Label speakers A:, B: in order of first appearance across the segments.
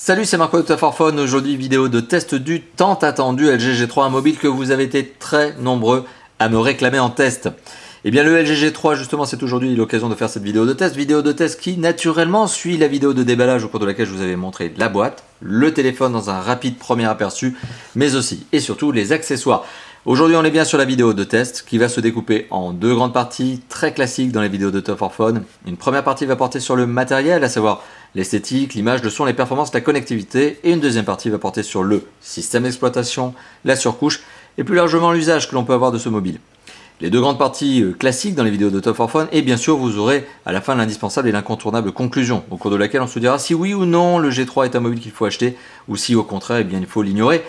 A: Salut, c'est Marco de Tafarphone. Aujourd'hui, vidéo de test du tant attendu LG G3, un mobile que vous avez été très nombreux à me réclamer en test. Et bien le LG G3, justement, c'est aujourd'hui l'occasion de faire cette vidéo de test qui naturellement suit la vidéo de déballage au cours de laquelle je vous avais montré la boîte, le téléphone dans un rapide premier aperçu, mais aussi et surtout les accessoires. Aujourd'hui, on est bien sur la vidéo de test qui va se découper en deux grandes parties très classiques dans les vidéos de Tafarphone. Une première partie va porter sur le matériel, à savoir l'esthétique, l'image, le son, les performances, la connectivité, et une deuxième partie va porter sur le système d'exploitation, la surcouche et plus largement l'usage que l'on peut avoir de ce mobile. Les deux grandes parties classiques dans les vidéos de Tafarphone, et bien sûr vous aurez à la fin l'indispensable et l'incontournable conclusion, au cours de laquelle on se dira si oui ou non le G3 est un mobile qu'il faut acheter, ou si au contraire eh bien, il faut l'ignorer.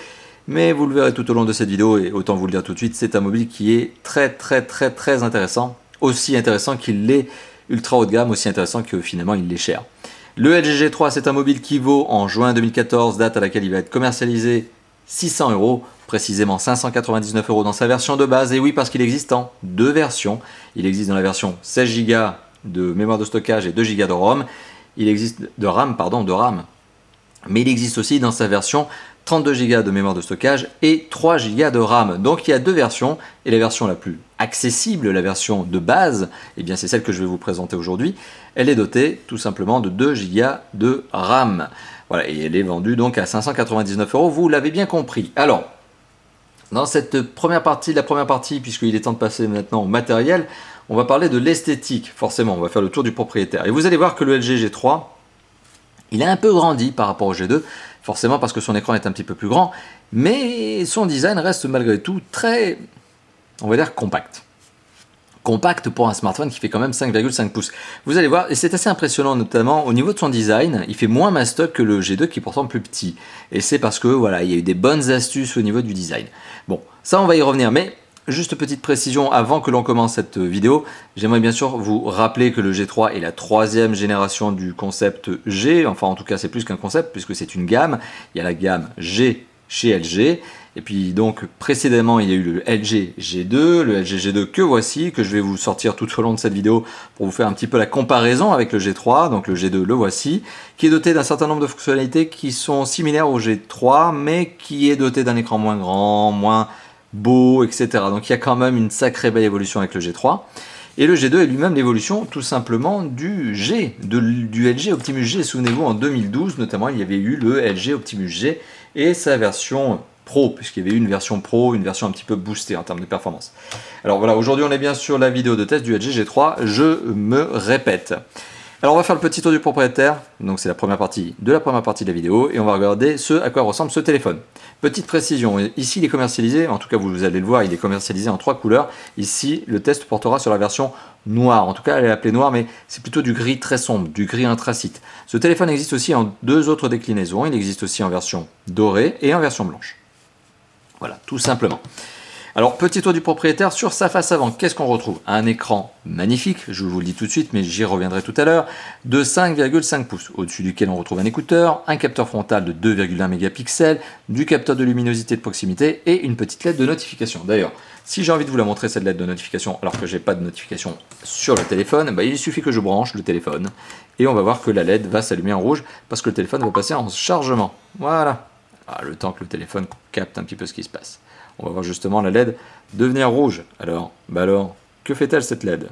A: Mais vous le verrez tout au long de cette vidéo, et autant vous le dire tout de suite, c'est un mobile qui est très intéressant, aussi intéressant qu'il est ultra haut de gamme, aussi intéressant que finalement il est cher. Le LG G3, c'est un mobile qui vaut en juin 2014, date à laquelle il va être commercialisé, 600 €, précisément 599 € dans sa version de base. Et oui, parce qu'il existe en deux versions. Il existe dans la version 16 Go de mémoire de stockage et 2 Go de ROM. Il existe de RAM. Mais il existe aussi dans sa version 32 Go de mémoire de stockage et 3 Go de RAM. Donc il y a deux versions, et la version la plus accessible, la version de base, eh bien c'est celle que je vais vous présenter aujourd'hui. Elle est dotée tout simplement de 2 Go de RAM. Voilà, et elle est vendue donc à 599 €, vous l'avez bien compris. Alors, dans cette première partie, puisqu'il est temps de passer maintenant au matériel, on va parler de l'esthétique, forcément, on va faire le tour du propriétaire. Et vous allez voir que le LG G3, il a un peu grandi par rapport au G2, forcément parce que son écran est un petit peu plus grand, mais son design reste malgré tout très, on va dire, compact. Compact pour un smartphone qui fait quand même 5,5 pouces. Vous allez voir, et c'est assez impressionnant notamment au niveau de son design, il fait moins mastoc que le G2 qui est pourtant plus petit. Et c'est parce que voilà, il y a eu des bonnes astuces au niveau du design. Bon, ça on va y revenir, mais juste petite précision avant que l'on commence cette vidéo, j'aimerais bien sûr vous rappeler que le G3 est la troisième génération du concept G, enfin en tout cas c'est plus qu'un concept puisque c'est une gamme. Il y a la gamme G chez LG, et puis donc précédemment il y a eu le LG G2, le LG G2 que voici, que je vais vous sortir tout au long de cette vidéo pour vous faire un petit peu la comparaison avec le G3, donc le G2 le voici, qui est doté d'un certain nombre de fonctionnalités qui sont similaires au G3, mais qui est doté d'un écran moins grand, moins beau, etc. Donc il y a quand même une sacrée belle évolution avec le G3. Et le G2 est lui-même l'évolution tout simplement du G, du LG Optimus G. Souvenez-vous, en 2012 notamment, il y avait eu le LG Optimus G et sa version Pro, puisqu'il y avait eu une version Pro, une version un petit peu boostée en termes de performance. Alors voilà, aujourd'hui on est bien sur la vidéo de test du LG G3, je me répète. Alors on va faire le petit tour du propriétaire, donc c'est la première partie de la vidéo, et on va regarder ce à quoi ressemble ce téléphone. Petite précision, ici il est commercialisé, en tout cas vous allez le voir, il est commercialisé en 3 couleurs. Ici le test portera sur la version noire, en tout cas elle est appelée noire, mais c'est plutôt du gris très sombre, du gris anthracite. Ce téléphone existe aussi en deux autres déclinaisons, il existe aussi en version dorée et en version blanche. Voilà, tout simplement. Alors, petit tour du propriétaire sur sa face avant. Qu'est-ce qu'on retrouve? Un écran magnifique, je vous le dis tout de suite, mais j'y reviendrai tout à l'heure, de 5,5 pouces, au-dessus duquel on retrouve un écouteur, un capteur frontal de 2,1 mégapixels, du capteur de luminosité de proximité et une petite LED de notification. D'ailleurs, si j'ai envie de vous la montrer, cette LED de notification, alors que j'ai pas de notification sur le téléphone, bah, il suffit que je branche le téléphone et on va voir que la LED va s'allumer en rouge parce que le téléphone va passer en chargement. Voilà. Ah, le temps que le téléphone capte un petit peu ce qui se passe. On va voir justement la LED devenir rouge. Alors, que fait-elle cette LED?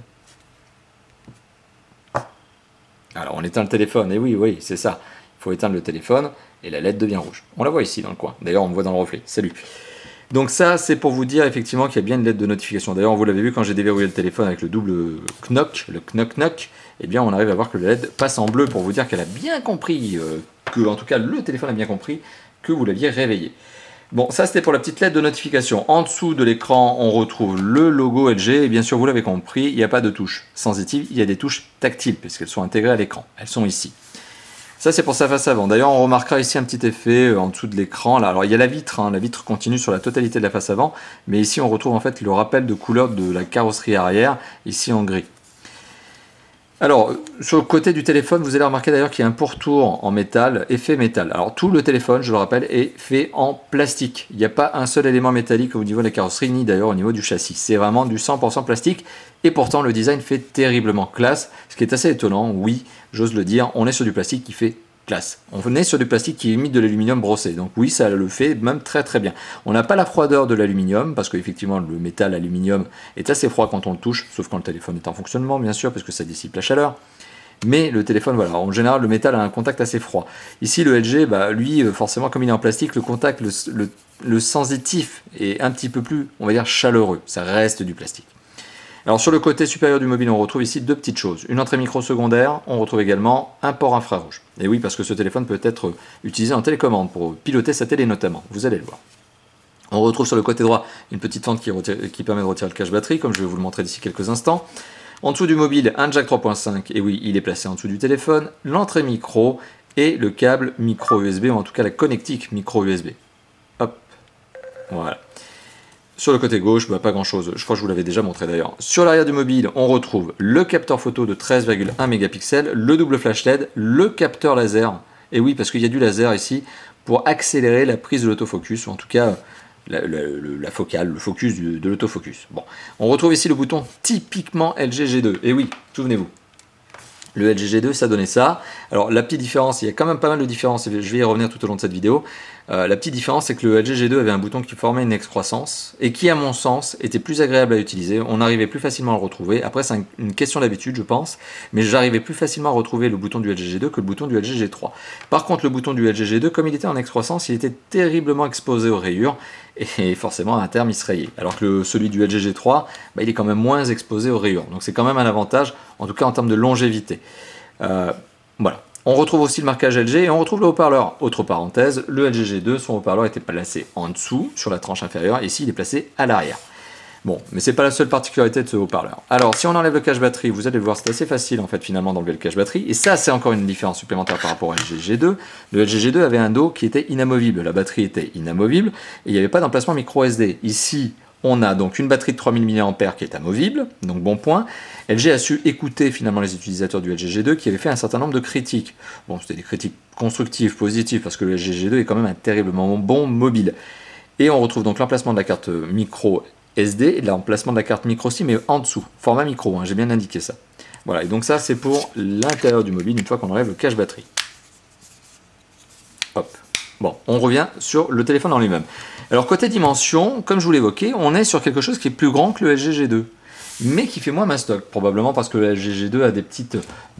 A: Alors, on éteint le téléphone, et oui, c'est ça. Il faut éteindre le téléphone, et la LED devient rouge. On la voit ici dans le coin. D'ailleurs, on me voit dans le reflet. Salut. Donc ça, c'est pour vous dire effectivement qu'il y a bien une LED de notification. D'ailleurs, vous l'avez vu quand j'ai déverrouillé le téléphone avec le double knock, le knock, eh bien, on arrive à voir que la LED passe en bleu pour vous dire qu'elle a bien compris, que en tout cas, le téléphone a bien compris que vous l'aviez réveillé. Bon, ça c'était pour la petite LED de notification. En dessous de l'écran, on retrouve le logo LG. Et bien sûr, vous l'avez compris, il n'y a pas de touches sensitives, il y a des touches tactiles, puisqu'elles sont intégrées à l'écran. Elles sont ici. Ça, c'est pour sa face avant. D'ailleurs, on remarquera ici un petit effet en dessous de l'écran. Alors, il y a la vitre. La vitre continue sur la totalité de la face avant. Mais ici, on retrouve en fait le rappel de couleur de la carrosserie arrière, ici en gris. Alors, sur le côté du téléphone, vous allez remarquer d'ailleurs qu'il y a un pourtour en métal, effet métal. Alors, tout le téléphone, je le rappelle, est fait en plastique. Il n'y a pas un seul élément métallique au niveau de la carrosserie, ni d'ailleurs au niveau du châssis. C'est vraiment du 100% plastique, et pourtant le design fait terriblement classe, ce qui est assez étonnant, oui, j'ose le dire, on est sur du plastique qui fait classe. On est sur du plastique qui imite de l'aluminium brossé, donc oui, ça le fait même très très bien. On n'a pas la froideur de l'aluminium, parce qu'effectivement le métal aluminium est assez froid quand on le touche, sauf quand le téléphone est en fonctionnement bien sûr, parce que ça dissipe la chaleur. Mais le téléphone, voilà, en général le métal a un contact assez froid. Ici le LG, lui forcément comme il est en plastique, le contact, le sensitif est un petit peu plus, on va dire, chaleureux, ça reste du plastique. Alors sur le côté supérieur du mobile, on retrouve ici deux petites choses. Une entrée micro secondaire, on retrouve également un port infrarouge. Et oui, parce que ce téléphone peut être utilisé en télécommande pour piloter sa télé notamment, vous allez le voir. On retrouve sur le côté droit une petite fente qui permet de retirer le cache batterie, comme je vais vous le montrer d'ici quelques instants. En dessous du mobile, un jack 3.5, et oui, il est placé en dessous du téléphone, l'entrée micro et le câble micro USB, ou en tout cas la connectique micro USB. Hop, voilà. Sur le côté gauche, pas grand chose, je crois que je vous l'avais déjà montré d'ailleurs. Sur l'arrière du mobile, on retrouve le capteur photo de 13,1 mégapixels, le double flash LED, le capteur laser, et oui parce qu'il y a du laser ici, pour accélérer la prise de l'autofocus, ou en tout cas la focale, le focus de l'autofocus. Bon. On retrouve ici le bouton typiquement LG G2, et oui, souvenez-vous. Le LG G2, ça donnait ça. Alors la petite différence, il y a quand même pas mal de différences, je vais y revenir tout au long de cette vidéo. La petite différence, c'est que le LG G2 avait un bouton qui formait une excroissance et qui, à mon sens, était plus agréable à utiliser. On arrivait plus facilement à le retrouver. Après, c'est une question d'habitude, je pense, mais j'arrivais plus facilement à retrouver le bouton du LG G2 que le bouton du LG G3. Par contre, le bouton du LG G2, comme il était en excroissance, il était terriblement exposé aux rayures et forcément, à terme, il se rayait. Alors que celui du LG G3, il est quand même moins exposé aux rayures. Donc c'est quand même un avantage, en tout cas en termes de longévité. Voilà. On retrouve aussi le marquage LG et on retrouve le haut-parleur. Autre parenthèse, le LG G2, son haut-parleur était placé en dessous, sur la tranche inférieure, et ici il est placé à l'arrière. Bon, mais c'est pas la seule particularité de ce haut-parleur. Alors, si on enlève le cache batterie, vous allez le voir, c'est assez facile en fait finalement d'enlever le cache batterie. Et ça, c'est encore une différence supplémentaire par rapport au LG G2. Le LG G2 avait un dos qui était inamovible, la batterie était inamovible, et il n'y avait pas d'emplacement micro SD. Ici, on a donc une batterie de 3000 mAh qui est amovible, donc bon point. LG a su écouter finalement les utilisateurs du LG G2 qui avaient fait un certain nombre de critiques. Bon, c'était des critiques constructives, positives, parce que le LG G2 est quand même un terriblement bon mobile. Et on retrouve donc l'emplacement de la carte micro SD et l'emplacement de la carte micro SIM, mais en dessous, format micro, j'ai bien indiqué ça. Voilà, et donc ça c'est pour l'intérieur du mobile une fois qu'on enlève le cache batterie. Hop. Bon, on revient sur le téléphone en lui-même. Alors côté dimension, comme je vous l'évoquais, on est sur quelque chose qui est plus grand que le LG G2, mais qui fait moins mastoc, probablement parce que le LG G2 a des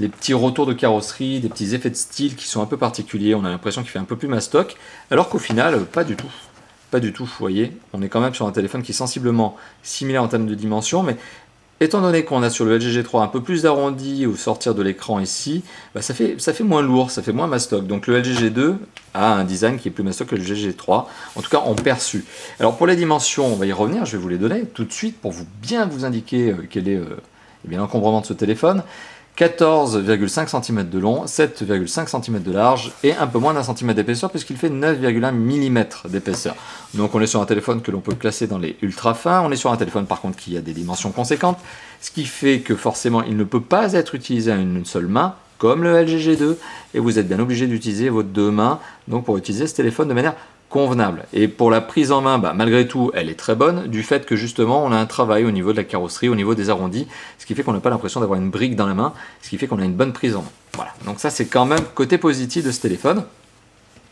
A: petits retours de carrosserie, des petits effets de style qui sont un peu particuliers, on a l'impression qu'il fait un peu plus mastoc, alors qu'au final, pas du tout. Pas du tout, vous voyez, on est quand même sur un téléphone qui est sensiblement similaire en termes de dimension, mais étant donné qu'on a sur le LG G3 un peu plus d'arrondi au sortir de l'écran ici, ça fait moins lourd, ça fait moins mastoc. Donc le LG G2 a un design qui est plus mastoc que le LG G3, en tout cas en perçu. Alors pour les dimensions, on va y revenir, je vais vous les donner tout de suite pour bien vous indiquer quel est l'encombrement de ce téléphone. 14,5 cm de long, 7,5 cm de large et un peu moins d'un centimètre d'épaisseur puisqu'il fait 9,1 mm d'épaisseur. Donc on est sur un téléphone que l'on peut classer dans les ultra fins, on est sur un téléphone par contre qui a des dimensions conséquentes, ce qui fait que forcément il ne peut pas être utilisé à une seule main comme le LG G2 et vous êtes bien obligé d'utiliser vos deux mains donc pour utiliser ce téléphone de manière convenable. Et pour la prise en main, malgré tout, elle est très bonne, du fait que justement, on a un travail au niveau de la carrosserie, au niveau des arrondis, ce qui fait qu'on n'a pas l'impression d'avoir une brique dans la main, ce qui fait qu'on a une bonne prise en main. Voilà, donc ça c'est quand même côté positif de ce téléphone.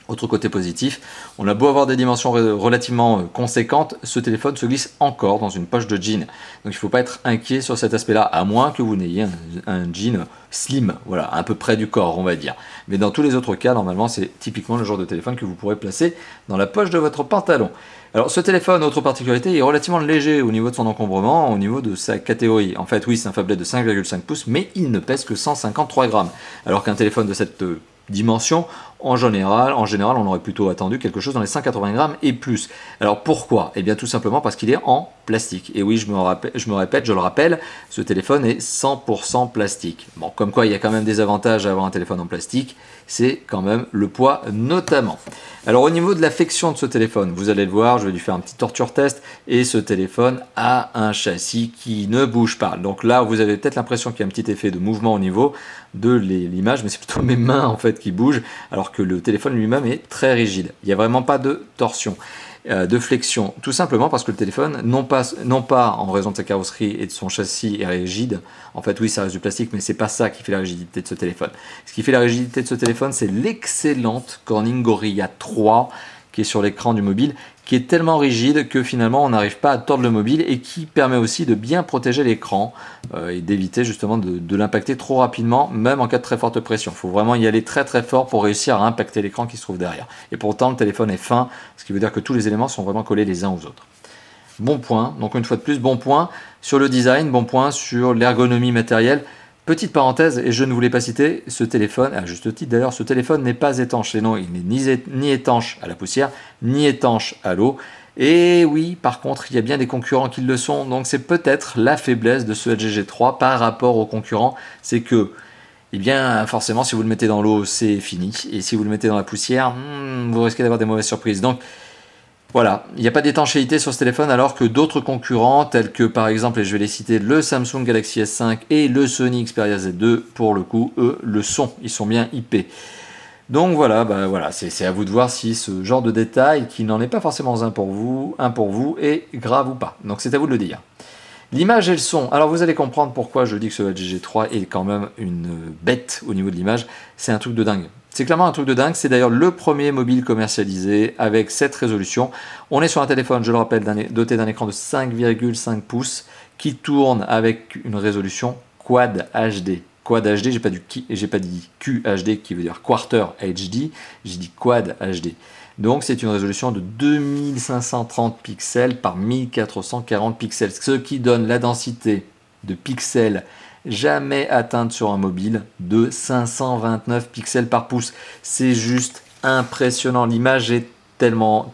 A: Autre côté positif, on a beau avoir des dimensions relativement conséquentes, ce téléphone se glisse encore dans une poche de jean. Donc il ne faut pas être inquiet sur cet aspect-là, à moins que vous n'ayez un jean slim, voilà, à peu près du corps, on va dire. Mais dans tous les autres cas, normalement, c'est typiquement le genre de téléphone que vous pourrez placer dans la poche de votre pantalon. Alors ce téléphone, autre particularité, il est relativement léger au niveau de son encombrement, au niveau de sa catégorie. En fait, oui, c'est un phablet de 5,5 pouces, mais il ne pèse que 153 grammes. Alors qu'un téléphone de cette dimension, en général, on aurait plutôt attendu quelque chose dans les 180 grammes et plus. Alors pourquoi? Eh bien tout simplement parce qu'il est en plastique. Et oui, je le rappelle, ce téléphone est 100% plastique. Bon, comme quoi il y a quand même des avantages à avoir un téléphone en plastique, c'est quand même le poids notamment. Alors au niveau de l'affection de ce téléphone, vous allez le voir, je vais lui faire un petit torture test, et ce téléphone a un châssis qui ne bouge pas. Donc là, vous avez peut-être l'impression qu'il y a un petit effet de mouvement au niveau de l'image, mais c'est plutôt mes mains en fait qui bougent, alors que le téléphone lui-même est très rigide. Il n'y a vraiment pas de torsion. de flexion, tout simplement parce que le téléphone, non pas en raison de sa carrosserie et de son châssis est rigide, en fait oui ça reste du plastique, mais c'est pas ça qui fait la rigidité de ce téléphone. Ce qui fait la rigidité de ce téléphone, c'est l'excellente Corning Gorilla 3 qui est sur l'écran du mobile, qui est tellement rigide que finalement on n'arrive pas à tordre le mobile et qui permet aussi de bien protéger l'écran et d'éviter justement de l'impacter trop rapidement, même en cas de très forte pression. Il faut vraiment y aller très très fort pour réussir à impacter l'écran qui se trouve derrière. Et pourtant le téléphone est fin, ce qui veut dire que tous les éléments sont vraiment collés les uns aux autres. Bon point, donc une fois de plus, bon point sur le design, bon point sur l'ergonomie matérielle. Petite parenthèse, et je ne voulais pas citer, ce téléphone, à juste titre d'ailleurs, ce téléphone n'est pas étanche. Et non, il n'est ni étanche à la poussière, ni étanche à l'eau. Et oui, par contre, il y a bien des concurrents qui le sont, donc c'est peut-être la faiblesse de ce LG G3 par rapport aux concurrents, c'est que, eh bien, forcément, si vous le mettez dans l'eau, c'est fini. Et si vous le mettez dans la poussière, vous risquez d'avoir des mauvaises surprises. Donc, voilà, il n'y a pas d'étanchéité sur ce téléphone alors que d'autres concurrents tels que par exemple, et je vais les citer, le Samsung Galaxy S5 et le Sony Xperia Z2, pour le coup, eux, le sont, ils sont bien IP. Donc voilà, voilà, c'est à vous de voir si ce genre de détail, qui n'en est pas forcément un pour vous, est grave ou pas. Donc c'est à vous de le dire. L'image et le son. Alors vous allez comprendre pourquoi je dis que ce LG G3 est quand même une bête au niveau de l'image. C'est un truc de dingue. C'est clairement un truc de dingue. C'est d'ailleurs le premier mobile commercialisé avec cette résolution. On est sur un téléphone, je le rappelle, doté d'un écran de 5,5 pouces qui tourne avec une résolution Quad HD. Quad HD, j'ai pas dit QHD qui veut dire Quarter HD, j'ai dit Quad HD. Donc c'est une résolution de 2530 pixels par 1440 pixels, ce qui donne la densité de pixels jamais atteinte sur un mobile de 529 pixels par pouce. C'est juste impressionnant, l'image est tellement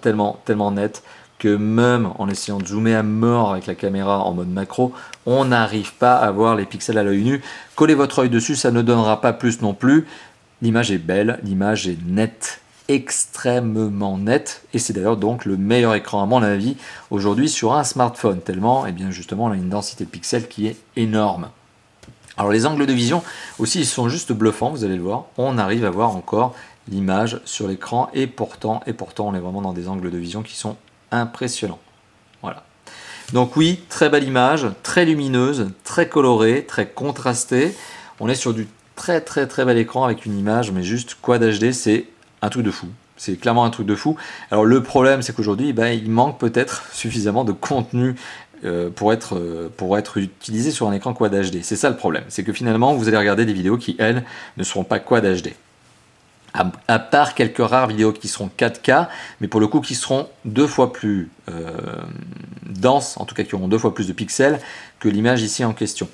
A: nette que même en essayant de zoomer à mort avec la caméra en mode macro, on n'arrive pas à voir les pixels à l'œil nu. Collez votre œil dessus, ça ne donnera pas plus non plus. L'image est belle, l'image est nette, extrêmement nette, et c'est d'ailleurs donc le meilleur écran à mon avis aujourd'hui sur un smartphone, tellement et bien justement on a une densité de pixels qui est énorme. Alors les angles de vision aussi ils sont juste bluffants, vous allez le voir, on arrive à voir encore l'image sur l'écran et pourtant on est vraiment dans des angles de vision qui sont impressionnants. Voilà. Donc oui, très belle image, très lumineuse, très colorée, très contrastée. On est sur du très bel écran avec une image, mais juste Quad HD, c'est un truc de fou. C'est clairement un truc de fou. Alors le problème, c'est qu'aujourd'hui, il manque peut-être suffisamment de contenu pour être utilisé sur un écran Quad HD. C'est ça le problème. C'est que finalement, vous allez regarder des vidéos qui, elles, ne seront pas Quad HD. À part quelques rares vidéos qui seront 4K, mais pour le coup qui seront 2 fois plus denses, en tout cas qui auront 2 fois plus de pixels que l'image ici en question.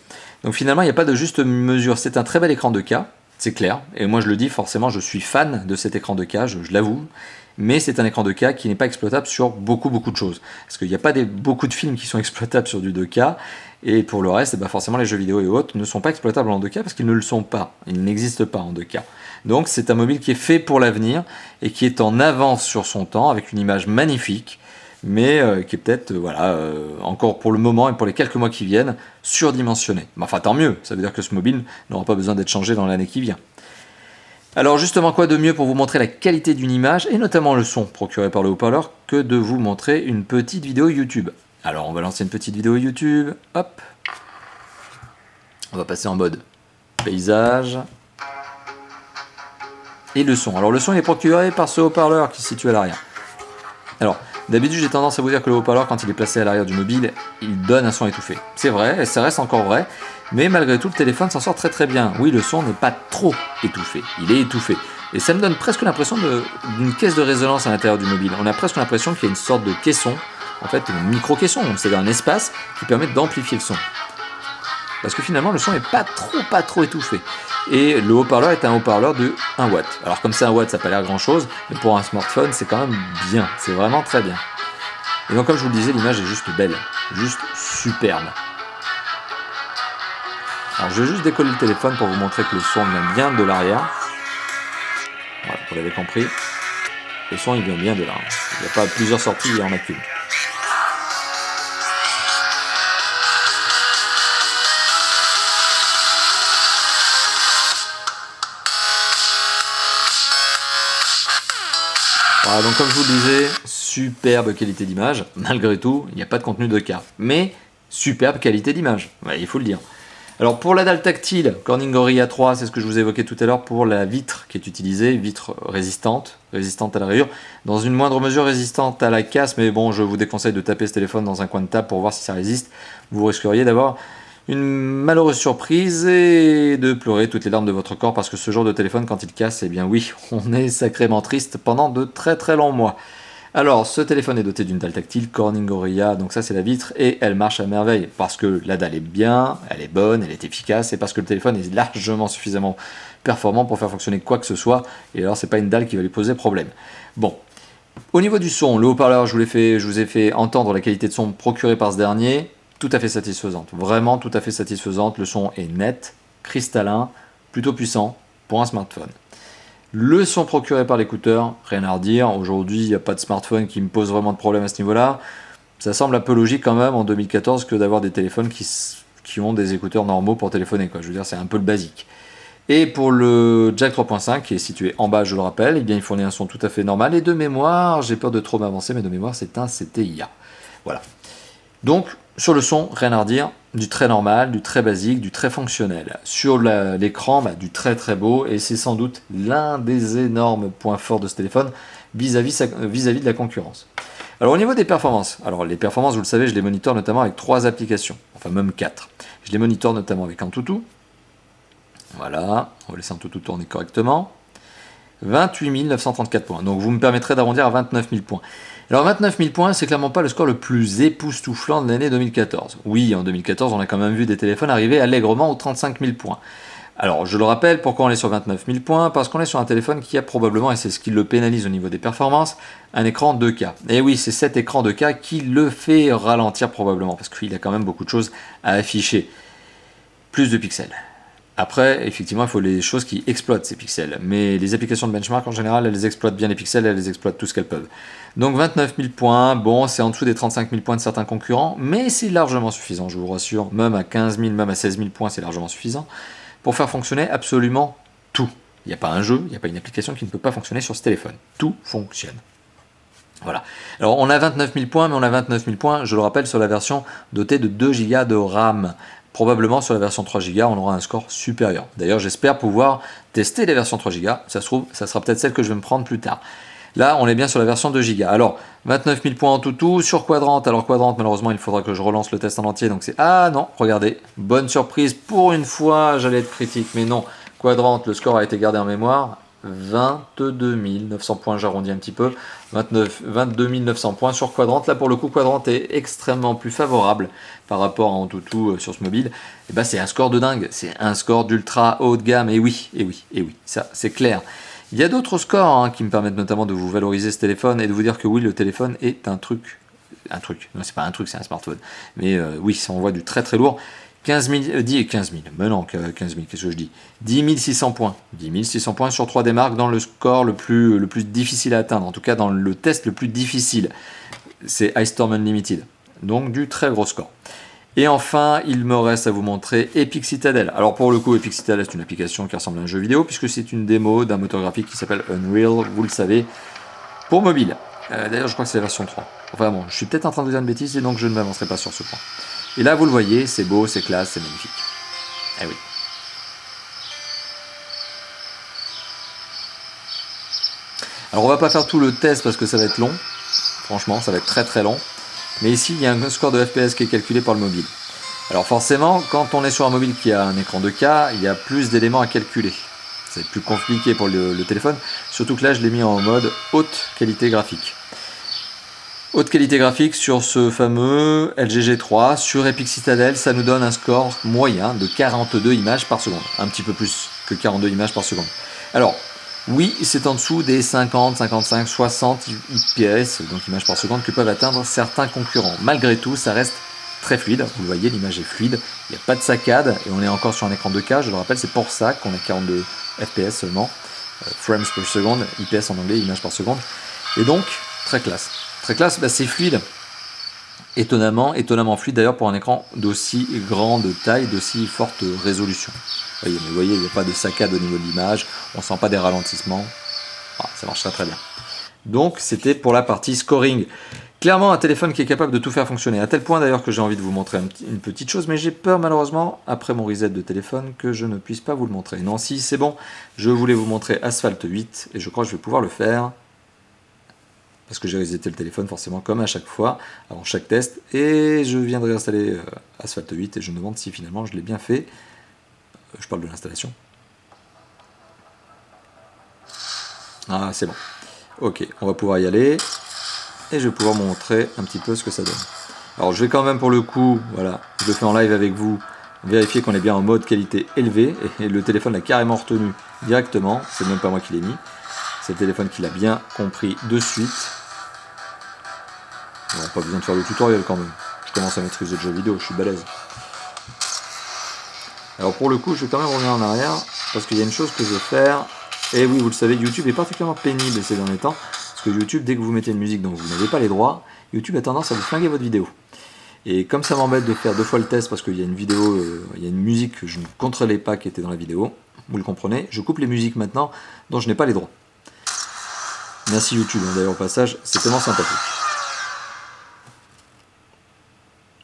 A: Donc finalement, il n'y a pas de juste mesure. C'est un très bel écran 2K, c'est clair. Et moi je le dis, forcément, je suis fan de cet écran 2K, je l'avoue. Mais c'est un écran 2K qui n'est pas exploitable sur beaucoup de choses. Parce qu'il n'y a pas beaucoup de films qui sont exploitables sur du 2K. Et pour le reste, forcément, les jeux vidéo et autres ne sont pas exploitables en 2K parce qu'ils ne le sont pas. Ils n'existent pas en 2K. Donc c'est un mobile qui est fait pour l'avenir et qui est en avance sur son temps avec une image magnifique, mais qui est peut-être, encore pour le moment et pour les quelques mois qui viennent, surdimensionné. Mais enfin tant mieux, ça veut dire que ce mobile n'aura pas besoin d'être changé dans l'année qui vient. Alors justement, quoi de mieux pour vous montrer la qualité d'une image et notamment le son procuré par le haut-parleur que de vous montrer une petite vidéo YouTube. Alors on va lancer une petite vidéo YouTube, hop. On va passer en mode paysage. Et le son. Alors le son est procuré par ce haut-parleur qui se situe à l'arrière. Alors d'habitude j'ai tendance à vous dire que le haut-parleur quand il est placé à l'arrière du mobile, il donne un son étouffé. C'est vrai, et ça reste encore vrai, mais malgré tout le téléphone s'en sort très bien. Oui, le son n'est pas trop étouffé, il est étouffé. Et ça me donne presque l'impression d'une caisse de résonance à l'intérieur du mobile. On a presque l'impression qu'il y a une sorte de caisson, en fait une micro-caisson, c'est un espace qui permet d'amplifier le son. Parce que finalement le son n'est pas trop étouffé. Et le haut-parleur est un haut-parleur de 1 watt. Alors comme c'est 1 watt, ça n'a pas l'air grand chose, mais pour un smartphone, c'est quand même bien. C'est vraiment très bien. Et donc comme je vous le disais, l'image est juste belle, juste superbe. Alors je vais juste décoller le téléphone pour vous montrer que le son vient bien de l'arrière. Voilà, vous l'avez compris. Le son il vient bien de là. Il n'y a pas plusieurs sorties, il y en a qu'une. Voilà, donc comme je vous le disais, superbe qualité d'image. Malgré tout, il n'y a pas de contenu de cas. Mais superbe qualité d'image, il faut le dire. Alors pour la dalle tactile, Corning Gorilla 3, c'est ce que je vous ai évoqué tout à l'heure pour la vitre qui est utilisée, vitre résistante à la rayure, dans une moindre mesure résistante à la casse, mais bon, je vous déconseille de taper ce téléphone dans un coin de table pour voir si ça résiste. Vous risqueriez d'avoir une malheureuse surprise et de pleurer toutes les larmes de votre corps parce que ce genre de téléphone, quand il casse, eh bien oui, on est sacrément triste pendant de très très longs mois. Alors, ce téléphone est doté d'une dalle tactile Corning Gorilla, donc ça c'est la vitre, et elle marche à merveille, parce que la dalle est bien, elle est bonne, elle est efficace, et parce que le téléphone est largement suffisamment performant pour faire fonctionner quoi que ce soit, et alors c'est pas une dalle qui va lui poser problème. Bon, au niveau du son, le haut-parleur, je vous ai fait entendre la qualité de son procurée par ce dernier, tout à fait satisfaisante, vraiment tout à fait satisfaisante, le son est net, cristallin, plutôt puissant pour un smartphone. Le son procuré par l'écouteur, rien à redire. Aujourd'hui, il n'y a pas de smartphone qui me pose vraiment de problème à ce niveau-là. Ça semble un peu logique quand même en 2014 que d'avoir des téléphones qui ont des écouteurs normaux pour téléphoner, quoi. Je veux dire, c'est un peu le basique. Et pour le jack 3.5 qui est situé en bas, je le rappelle, eh bien, il fournit un son tout à fait normal. Et de mémoire, j'ai peur de trop m'avancer, mais de mémoire, c'est un CTIA. Voilà. Donc, sur le son, rien à redire, du très normal, du très basique, du très fonctionnel. Sur l'écran, du très très beau, et c'est sans doute l'un des énormes points forts de ce téléphone vis-à-vis de la concurrence. Alors au niveau des performances, alors les performances, vous le savez, je les monitore notamment avec 3 applications, enfin même 4. Je les monitore notamment avec Antutu. Voilà, on va laisser Antutu tourner correctement. 28 934 points, donc vous me permettrez d'arrondir à 29 000 points. Alors 29 000 points, c'est clairement pas le score le plus époustouflant de l'année 2014. Oui, en 2014, on a quand même vu des téléphones arriver allègrement aux 35 000 points. Alors, je le rappelle, pourquoi on est sur 29 000 points? Parce qu'on est sur un téléphone qui a probablement, et c'est ce qui le pénalise au niveau des performances, un écran 2K. Et oui, c'est cet écran 2K qui le fait ralentir probablement, parce qu'il a quand même beaucoup de choses à afficher. Plus de pixels. Après, effectivement, il faut les choses qui exploitent ces pixels. Mais les applications de benchmark, en général, elles exploitent bien les pixels, elles les exploitent tout ce qu'elles peuvent. Donc 29 000 points, bon, c'est en dessous des 35 000 points de certains concurrents, mais c'est largement suffisant, je vous rassure. Même à 15 000, même à 16 000 points, c'est largement suffisant pour faire fonctionner absolument tout. Il n'y a pas un jeu, il n'y a pas une application qui ne peut pas fonctionner sur ce téléphone. Tout fonctionne. Voilà. Alors on a 29 000 points, mais on a 29 000 points, je le rappelle, sur la version dotée de 2 Go de RAM. Probablement sur la version 3 Go, on aura un score supérieur. D'ailleurs, j'espère pouvoir tester les versions 3 Go. Ça se trouve, ça sera peut-être celle que je vais me prendre plus tard. Là, on est bien sur la version 2 Go. Alors, 29 000 points en tout, sur Quadrant. Alors, Quadrant, malheureusement, il faudra que je relance le test en entier. Donc, c'est... Ah non, regardez, bonne surprise. Pour une fois, j'allais être critique, mais non. Quadrant, le score a été gardé en mémoire. 22 900 points, j'arrondis un petit peu, 22 900 points sur Quadrant. Là pour le coup, Quadrant est extrêmement plus favorable par rapport à Antutu sur ce mobile. Et bah, c'est un score de dingue, c'est un score d'ultra haut de gamme, et oui, ça c'est clair. Il y a d'autres scores qui me permettent notamment de vous valoriser ce téléphone et de vous dire que oui, le téléphone est un truc, non c'est pas un truc, c'est un smartphone, mais oui, ça envoie du très très lourd. 15 000, mais non, 15 000, qu'est-ce que je dis 10 600 points. 10 600 points sur 3 des marques dans le score le plus difficile à atteindre, en tout cas dans le test le plus difficile. C'est Ice Storm Unlimited, donc du très gros score. Et enfin, il me reste à vous montrer Epic Citadel. Alors pour le coup, Epic Citadel, c'est une application qui ressemble à un jeu vidéo, puisque c'est une démo d'un moteur graphique qui s'appelle Unreal, vous le savez, pour mobile. D'ailleurs, je crois que c'est la version 3. Enfin bon, je suis peut-être en train de dire une bêtise, et donc je ne m'avancerai pas sur ce point. Et là, vous le voyez, c'est beau, c'est classe, c'est magnifique. Eh oui. Alors, on va pas faire tout le test parce que ça va être long. Franchement, ça va être très très long. Mais ici, il y a un score de FPS qui est calculé par le mobile. Alors forcément, quand on est sur un mobile qui a un écran 2K, il y a plus d'éléments à calculer. C'est plus compliqué pour le téléphone. Surtout que là, je l'ai mis en mode haute qualité graphique. Haute qualité graphique sur ce fameux LG G3, sur Epic Citadel, ça nous donne un score moyen de 42 images par seconde. Un petit peu plus que 42 images par seconde. Alors, oui, c'est en dessous des 50, 55, 60 IPS, donc images par seconde, que peuvent atteindre certains concurrents. Malgré tout, ça reste très fluide. Vous le voyez, l'image est fluide, il n'y a pas de saccade, et on est encore sur un écran 2K, je le rappelle, c'est pour ça qu'on a 42 FPS seulement, frames per seconde, IPS en anglais, images par seconde. Et donc, très classe. Très classe, c'est fluide. Étonnamment fluide d'ailleurs pour un écran d'aussi grande taille, d'aussi forte résolution. Vous voyez, il n'y a pas de saccade au niveau de l'image, on ne sent pas des ralentissements. Ça marche très très bien. Donc c'était pour la partie scoring. Clairement un téléphone qui est capable de tout faire fonctionner, à tel point d'ailleurs que j'ai envie de vous montrer une petite chose, mais j'ai peur malheureusement, après mon reset de téléphone, que je ne puisse pas vous le montrer. Non, si c'est bon, je voulais vous montrer Asphalt 8, et je crois que je vais pouvoir le faire, parce que j'ai reseté le téléphone forcément comme à chaque fois, avant chaque test, et je viens de réinstaller Asphalt 8, et je me demande si finalement je l'ai bien fait. Je parle de l'installation. Ah, c'est bon. Ok, on va pouvoir y aller. Et je vais pouvoir vous montrer un petit peu ce que ça donne. Alors je vais quand même pour le coup, voilà, je le fais en live avec vous, vérifier qu'on est bien en mode qualité élevée, et le téléphone l'a carrément retenu directement, c'est même pas moi qui l'ai mis, c'est le téléphone qui l'a bien compris de suite. Bon, pas besoin de faire le tutoriel quand même, je commence à maîtriser le jeu vidéo, je suis balèze. Alors pour le coup, je vais quand même revenir en arrière, parce qu'il y a une chose que je veux faire, et oui, vous le savez, YouTube est particulièrement pénible ces derniers temps, parce que YouTube, dès que vous mettez une musique dont vous n'avez pas les droits, YouTube a tendance à vous flinguer votre vidéo. Et comme ça m'embête de faire 2 fois le test parce qu'il y a une vidéo, il y a une musique que je ne contrôlais pas qui était dans la vidéo, vous le comprenez, je coupe les musiques maintenant dont je n'ai pas les droits. Merci YouTube, d'ailleurs au passage, c'est tellement sympathique.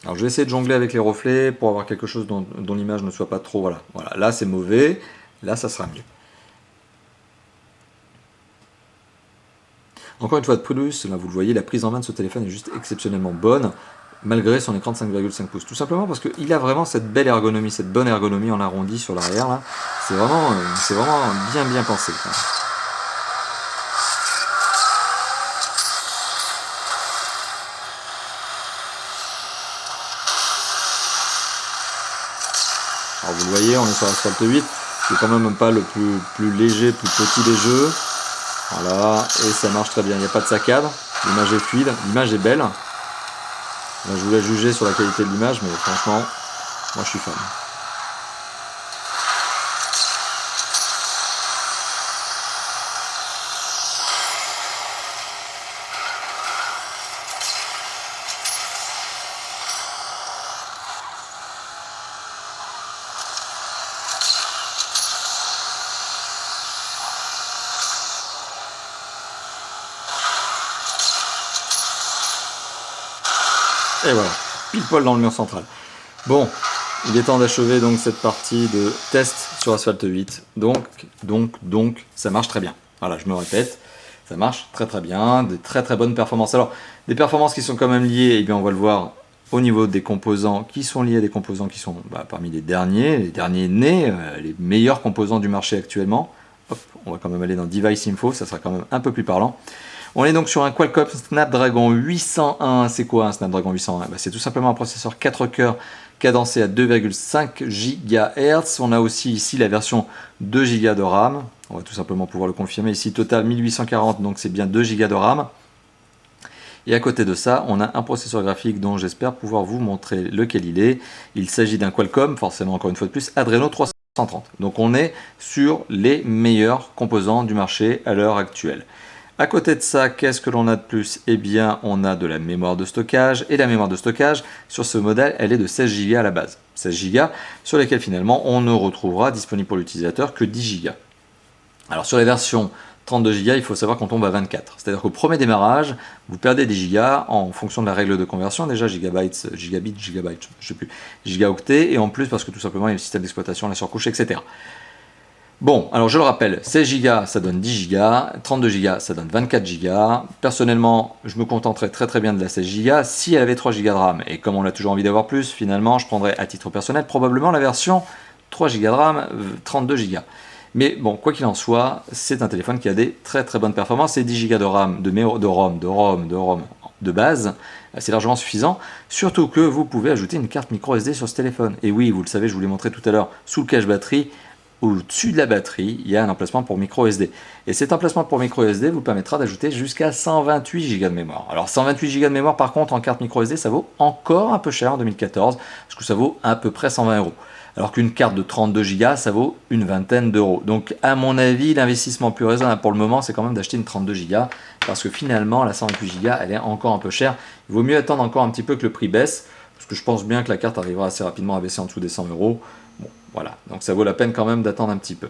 A: Alors je vais essayer de jongler avec les reflets pour avoir quelque chose dont l'image ne soit pas trop... Voilà, là c'est mauvais, là ça sera mieux. Encore une fois de plus, là vous le voyez, la prise en main de ce téléphone est juste exceptionnellement bonne, malgré son écran de 5,5 pouces. Tout simplement parce qu'il a vraiment cette belle ergonomie, cette bonne ergonomie en arrondi sur l'arrière, là. C'est vraiment bien pensé. Alors vous le voyez, on est sur Asphalt 8, qui est quand même pas le plus léger, plus petit des jeux. Voilà, et ça marche très bien, il n'y a pas de saccade, l'image est fluide, l'image est belle. Là, je vous laisse juger sur la qualité de l'image, mais franchement, moi je suis fan. Et voilà, pile poil dans le mur central. Bon, il est temps d'achever donc cette partie de test sur Asphalt 8. Donc, ça marche très bien. Voilà, je me répète, ça marche très bien, des très bonnes performances. Alors, des performances qui sont quand même liées, eh bien on va le voir au niveau des composants, qui sont liés à des composants qui sont parmi les derniers nés, les meilleurs composants du marché actuellement. Hop, on va quand même aller dans Device Info, ça sera quand même un peu plus parlant. On est donc sur un Qualcomm Snapdragon 801. C'est quoi un Snapdragon 801? C'est tout simplement un processeur 4 cœurs cadencé à 2,5 GHz. On a aussi ici la version 2 Go de RAM. On va tout simplement pouvoir le confirmer. Ici, total 1840, donc c'est bien 2 Go de RAM. Et à côté de ça, on a un processeur graphique dont j'espère pouvoir vous montrer lequel il est. Il s'agit d'un Qualcomm, forcément encore une fois de plus, Adreno 330. Donc on est sur les meilleurs composants du marché à l'heure actuelle. À côté de ça, qu'est-ce que l'on a de plus? Eh bien, on a de la mémoire de stockage. Et la mémoire de stockage, sur ce modèle, elle est de 16 Go à la base. 16 Go sur lesquels finalement, on ne retrouvera disponible pour l'utilisateur que 10 Go. Alors sur les versions 32 Go, il faut savoir qu'on tombe à 24. C'est-à-dire qu'au premier démarrage, vous perdez des gigas en fonction de la règle de conversion. Déjà, gigabytes, gigabits, gigabytes, je sais plus, gigaoctets. Et en plus, parce que tout simplement, il y a le système d'exploitation, la surcouche, etc. Bon, alors je le rappelle, 16 Go ça donne 10 Go, 32 Go ça donne 24 Go. Personnellement, je me contenterais très bien de la 16 Go si elle avait 3 Go de RAM. Et comme on a toujours envie d'avoir plus, finalement, je prendrais à titre personnel probablement la version 3 Go de RAM, 32 Go. Mais bon, quoi qu'il en soit, c'est un téléphone qui a des très bonnes performances et 10 Go de RAM, de ROM de base, c'est largement suffisant, surtout que vous pouvez ajouter une carte micro SD sur ce téléphone. Et oui, vous le savez, je vous l'ai montré tout à l'heure, sous le cache batterie, au-dessus de la batterie, il y a un emplacement pour micro SD. Et cet emplacement pour micro SD vous permettra d'ajouter jusqu'à 128 Go de mémoire. Alors 128 Go de mémoire par contre en carte micro SD, ça vaut encore un peu cher en 2014, parce que ça vaut à peu près 120 €. Alors qu'une carte de 32 Go, ça vaut une vingtaine d'euros. Donc à mon avis, l'investissement plus raisonnable pour le moment, c'est quand même d'acheter une 32 Go, parce que finalement, la 128 Go, elle est encore un peu chère. Il vaut mieux attendre encore un petit peu que le prix baisse, parce que je pense bien que la carte arrivera assez rapidement à baisser en dessous des 100 €. Bon, voilà, donc ça vaut la peine quand même d'attendre un petit peu.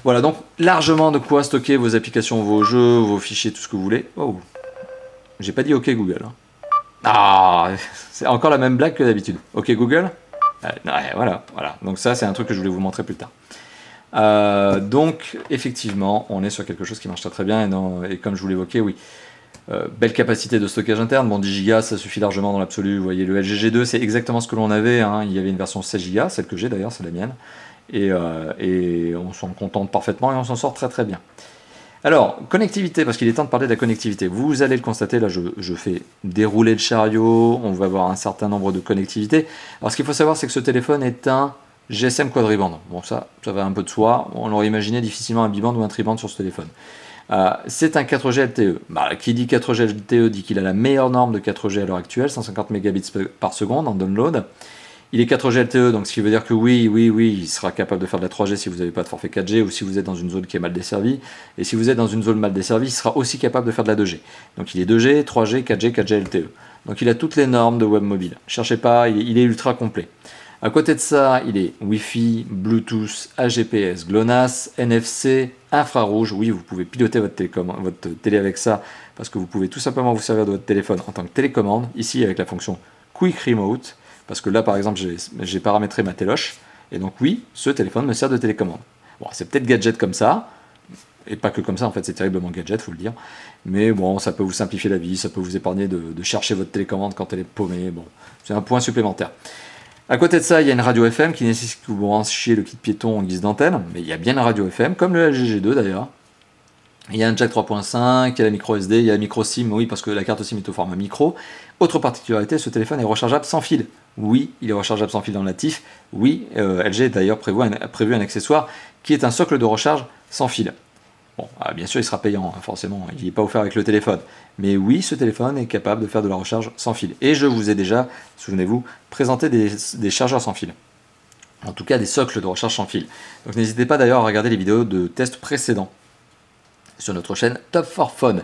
A: Voilà, donc largement de quoi stocker vos applications, vos jeux, vos fichiers, tout ce que vous voulez. Oh, j'ai pas dit OK Google. Hein. Ah, c'est encore la même blague que d'habitude. OK Google. Ouais, voilà. Donc ça, c'est un truc que je voulais vous montrer plus tard. Donc, effectivement, on est sur quelque chose qui marche très bien. Et comme je vous l'évoquais, oui. Belle capacité de stockage interne. Bon, 10 Go, ça suffit largement dans l'absolu. Vous voyez, le LG G2, c'est exactement ce que l'on avait. Hein. Il y avait une version 16 Go, celle que j'ai d'ailleurs, c'est la mienne. Et on s'en contente parfaitement et on s'en sort très très bien. Alors, connectivité, parce qu'il est temps de parler de la connectivité. Vous allez le constater, là je fais dérouler le chariot, on va avoir un certain nombre de connectivités. Alors ce qu'il faut savoir, c'est que ce téléphone est un GSM quadriband. Bon, ça va un peu de soi, on l'aurait imaginé difficilement un biband ou un triband sur ce téléphone. C'est un 4G LTE. Qui dit 4G LTE dit qu'il a la meilleure norme de 4G à l'heure actuelle, 150 Mbps par seconde en download. Il est 4G LTE, donc ce qui veut dire que oui, il sera capable de faire de la 3G si vous n'avez pas de forfait 4G ou si vous êtes dans une zone qui est mal desservie. Et si vous êtes dans une zone mal desservie, il sera aussi capable de faire de la 2G. Donc il est 2G, 3G, 4G, 4G LTE. Donc il a toutes les normes de web mobile. Cherchez pas, il est ultra complet. À côté de ça, il est Wi-Fi, Bluetooth, AGPS, GLONASS, NFC, infrarouge. Oui, vous pouvez piloter votre télé avec ça parce que vous pouvez tout simplement vous servir de votre téléphone en tant que télécommande. Ici, avec la fonction Quick Remote. Parce que là, par exemple, j'ai paramétré ma téloche. Et donc oui, ce téléphone me sert de télécommande. Bon, c'est peut-être gadget comme ça. Et pas que comme ça, en fait, c'est terriblement gadget, faut le dire. Mais bon, ça peut vous simplifier la vie, ça peut vous épargner de chercher votre télécommande quand elle est paumée. Bon, c'est un point supplémentaire. À côté de ça, il y a une radio FM qui nécessite que vous branchiez le kit piéton en guise d'antenne. Mais il y a bien une radio FM, comme le LG G2 d'ailleurs. Il y a un jack 3.5, il y a la micro SD, il y a la micro SIM, oui, parce que la carte SIM est au format micro. Autre particularité, ce téléphone est rechargeable sans fil. Oui, il est rechargeable sans fil dans le natif. Oui, LG a d'ailleurs prévu un accessoire qui est un socle de recharge sans fil. Bon, bien sûr, il sera payant, hein, forcément, il n'est pas offert avec le téléphone. Mais oui, ce téléphone est capable de faire de la recharge sans fil. Et je vous ai déjà, souvenez-vous, présenté des chargeurs sans fil. En tout cas, des socles de recharge sans fil. Donc n'hésitez pas d'ailleurs à regarder les vidéos de tests précédents sur notre chaîne Top for Phone.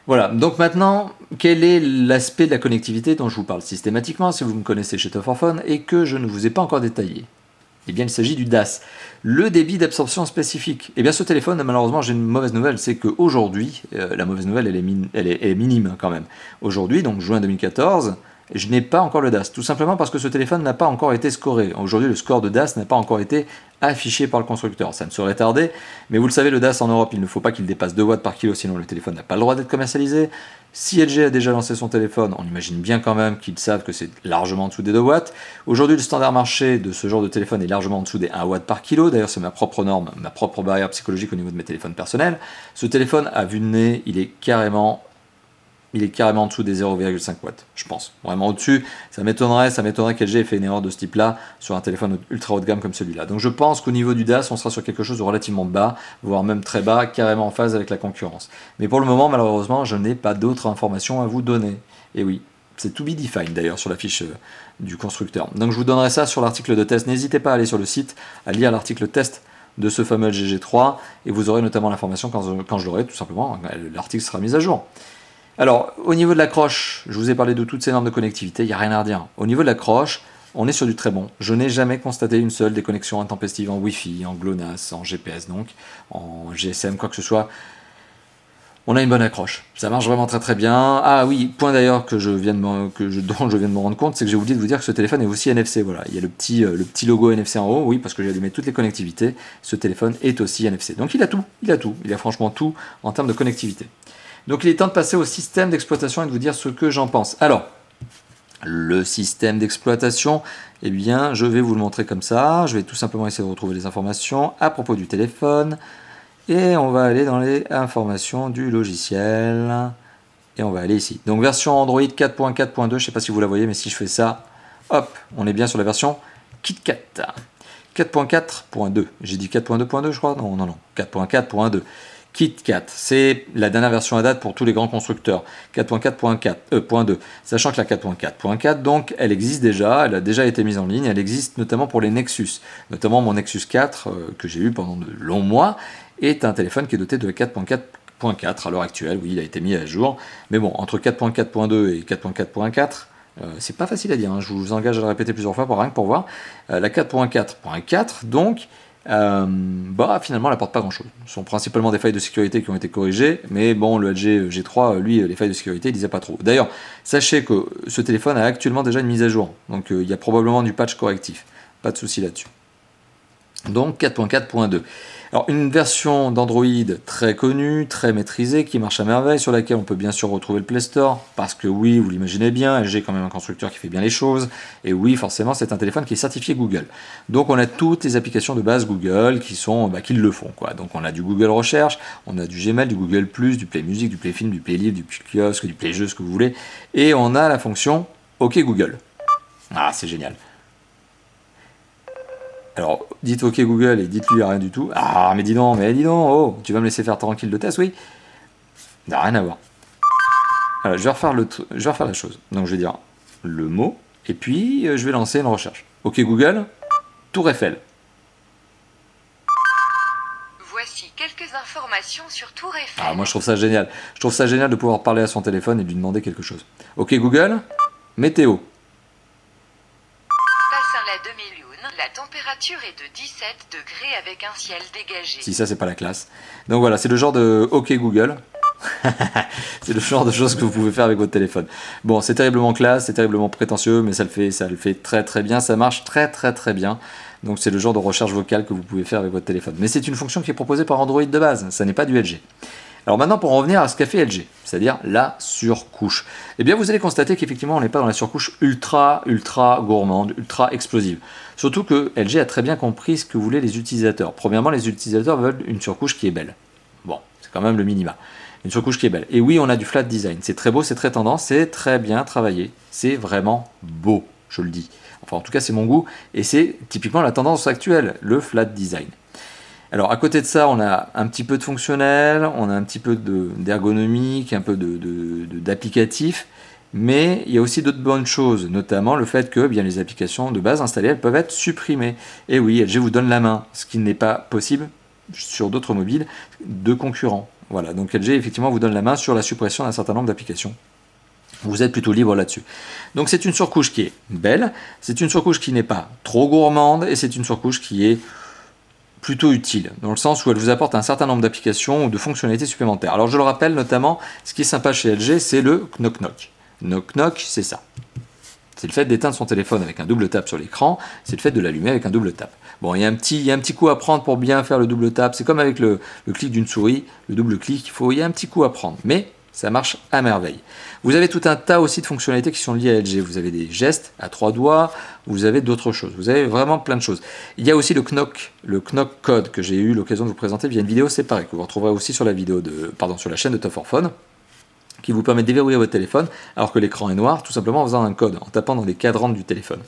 A: Voilà, donc maintenant, quel est l'aspect de la connectivité dont je vous parle systématiquement si vous me connaissez chez Top for Phone et que je ne vous ai pas encore détaillé? Eh bien, il s'agit du DAS, le débit d'absorption spécifique. Eh bien, ce téléphone, malheureusement, j'ai une mauvaise nouvelle, c'est qu'aujourd'hui, la mauvaise nouvelle, elle est minime quand même. Aujourd'hui, donc juin 2014, je n'ai pas encore le DAS, tout simplement parce que ce téléphone n'a pas encore été scoré. Aujourd'hui, le score de DAS n'a pas encore été affiché par le constructeur. Ça ne saurait tarder, mais vous le savez, le DAS en Europe, il ne faut pas qu'il dépasse 2 watts par kilo, sinon le téléphone n'a pas le droit d'être commercialisé. Si LG a déjà lancé son téléphone, on imagine bien quand même qu'ils savent que c'est largement en dessous des 2 watts. Aujourd'hui, le standard marché de ce genre de téléphone est largement en dessous des 1 watt par kilo. D'ailleurs, c'est ma propre norme, ma propre barrière psychologique au niveau de mes téléphones personnels. Ce téléphone, à vue de nez, il est carrément en dessous des 0,5 watts, je pense. Vraiment au-dessus, ça m'étonnerait qu'LG ait fait une erreur de ce type-là sur un téléphone ultra haut de gamme comme celui-là. Donc je pense qu'au niveau du DAS, on sera sur quelque chose de relativement bas, voire même très bas, carrément en phase avec la concurrence. Mais pour le moment, malheureusement, je n'ai pas d'autres informations à vous donner. Et oui, c'est to be defined d'ailleurs sur la fiche du constructeur. Donc je vous donnerai ça sur l'article de test. N'hésitez pas à aller sur le site, à lire l'article test de ce fameux LG G3, et vous aurez notamment l'information quand je l'aurai, tout simplement. L'article sera mis à jour. Alors, au niveau de l'accroche, je vous ai parlé de toutes ces normes de connectivité, il n'y a rien à redire. Au niveau de l'accroche, on est sur du très bon. Je n'ai jamais constaté une seule déconnexion intempestive en Wi-Fi, en GLONASS, en GPS donc, en GSM, quoi que ce soit. On a une bonne accroche. Ça marche vraiment très très bien. Ah oui, point d'ailleurs dont je viens de me rendre compte, c'est que j'ai oublié de vous dire que ce téléphone est aussi NFC. Voilà, il y a le petit logo NFC en haut, oui, parce que j'ai allumé toutes les connectivités. Ce téléphone est aussi NFC. Donc il a tout. Il a franchement tout en termes de connectivité. Donc il est temps de passer au système d'exploitation et de vous dire ce que j'en pense. Alors, le système d'exploitation, eh bien, je vais vous le montrer comme ça. Je vais tout simplement essayer de retrouver les informations à propos du téléphone. Et on va aller dans les informations du logiciel. Et on va aller ici. Donc version Android 4.4.2, je ne sais pas si vous la voyez, mais si je fais ça, hop, on est bien sur la version KitKat. 4.4.2. J'ai dit 4.2.2 je crois? Non, 4.4.2. KitKat, c'est la dernière version à date pour tous les grands constructeurs, 4.4.2, sachant que la 4.4.4, donc, elle existe déjà, elle a déjà été mise en ligne, elle existe notamment pour les Nexus, notamment mon Nexus 4, que j'ai eu pendant de longs mois, est un téléphone qui est doté de 4.4.4 à l'heure actuelle, oui, il a été mis à jour, mais bon, entre 4.4.2 et 4.4.4, c'est pas facile à dire, hein, je vous engage à le répéter plusieurs fois rien que pour voir, la 4.4.4, donc, bah finalement elle apporte pas grand chose. Ce sont principalement des failles de sécurité qui ont été corrigées, mais bon, le LG G3, lui, les failles de sécurité, il disait pas trop. D'ailleurs, sachez que ce téléphone a actuellement déjà une mise à jour, donc il y a probablement du patch correctif, pas de souci là-dessus. Donc 4.4.2. Alors une version d'Android très connue, très maîtrisée, qui marche à merveille, sur laquelle on peut bien sûr retrouver le Play Store, parce que oui, vous l'imaginez bien, LG est quand même un constructeur qui fait bien les choses, et oui, forcément, c'est un téléphone qui est certifié Google. Donc on a toutes les applications de base Google qui le font, quoi. Donc on a du Google Recherche, on a du Gmail, du Google+, du Play Music, du Play Film, du Play Livre, du Play Kiosque, du Play Jeux, ce que vous voulez, et on a la fonction OK Google. Ah, c'est génial. Alors, dites OK Google et dites-lui rien du tout. Ah, mais dis donc, oh, tu vas me laisser faire tranquille le test, oui. Ça n'a rien à voir. Alors, je vais refaire la chose. Donc, je vais dire le mot, et puis je vais lancer une recherche. OK Google, Tour Eiffel.
B: Voici quelques informations sur Tour Eiffel.
A: Ah, moi, je trouve ça génial. Je trouve ça génial de pouvoir parler à son téléphone et de lui demander quelque chose. OK Google, météo.
B: La demi-lune, la température est de 17 degrés avec un ciel dégagé.
A: Si ça, c'est pas la classe. Donc voilà, c'est le genre de OK Google. C'est le genre de choses que vous pouvez faire avec votre téléphone. Bon, c'est terriblement classe, c'est terriblement prétentieux, mais ça le fait très très bien, ça marche très très très bien. Donc c'est le genre de recherche vocale que vous pouvez faire avec votre téléphone. Mais c'est une fonction qui est proposée par Android de base, ça n'est pas du LG. Alors maintenant, pour en revenir à ce qu'a fait LG, c'est-à-dire la surcouche, eh bien vous allez constater qu'effectivement on n'est pas dans la surcouche ultra gourmande, ultra explosive. Surtout que LG a très bien compris ce que voulaient les utilisateurs. Premièrement, les utilisateurs veulent une surcouche qui est belle. Bon, c'est quand même le minima. Une surcouche qui est belle. Et oui, on a du flat design. C'est très beau, c'est très tendance, c'est très bien travaillé. C'est vraiment beau, je le dis. Enfin, en tout cas, c'est mon goût. Et c'est typiquement la tendance actuelle, le flat design. Alors à côté de ça, on a un petit peu de fonctionnel, on a un petit peu d'ergonomique, un peu d'applicatif, mais il y a aussi d'autres bonnes choses, notamment le fait que bien, les applications de base installées, elles peuvent être supprimées. Et oui, LG vous donne la main, ce qui n'est pas possible sur d'autres mobiles de concurrents. Voilà, donc LG effectivement vous donne la main sur la suppression d'un certain nombre d'applications. Vous êtes plutôt libre là-dessus. Donc c'est une surcouche qui est belle, c'est une surcouche qui n'est pas trop gourmande, et c'est une surcouche qui est plutôt utile, dans le sens où elle vous apporte un certain nombre d'applications ou de fonctionnalités supplémentaires. Alors je le rappelle notamment, ce qui est sympa chez LG, c'est le knock-knock. Knock-knock, c'est ça. C'est le fait d'éteindre son téléphone avec un double tap sur l'écran, c'est le fait de l'allumer avec un double tap. Bon, il y a un petit coup à prendre pour bien faire le double tap, c'est comme avec le clic d'une souris, le double clic, il y a un petit coup à prendre, mais ça marche à merveille. Vous avez tout un tas aussi de fonctionnalités qui sont liées à LG. Vous avez des gestes à 3 doigts, vous avez d'autres choses. Vous avez vraiment plein de choses. Il y a aussi le knock code que j'ai eu l'occasion de vous présenter via une vidéo séparée, que vous retrouverez aussi sur sur la chaîne de Top for Phone, qui vous permet de déverrouiller votre téléphone alors que l'écran est noir, tout simplement en faisant un code, en tapant dans les cadrans du téléphone.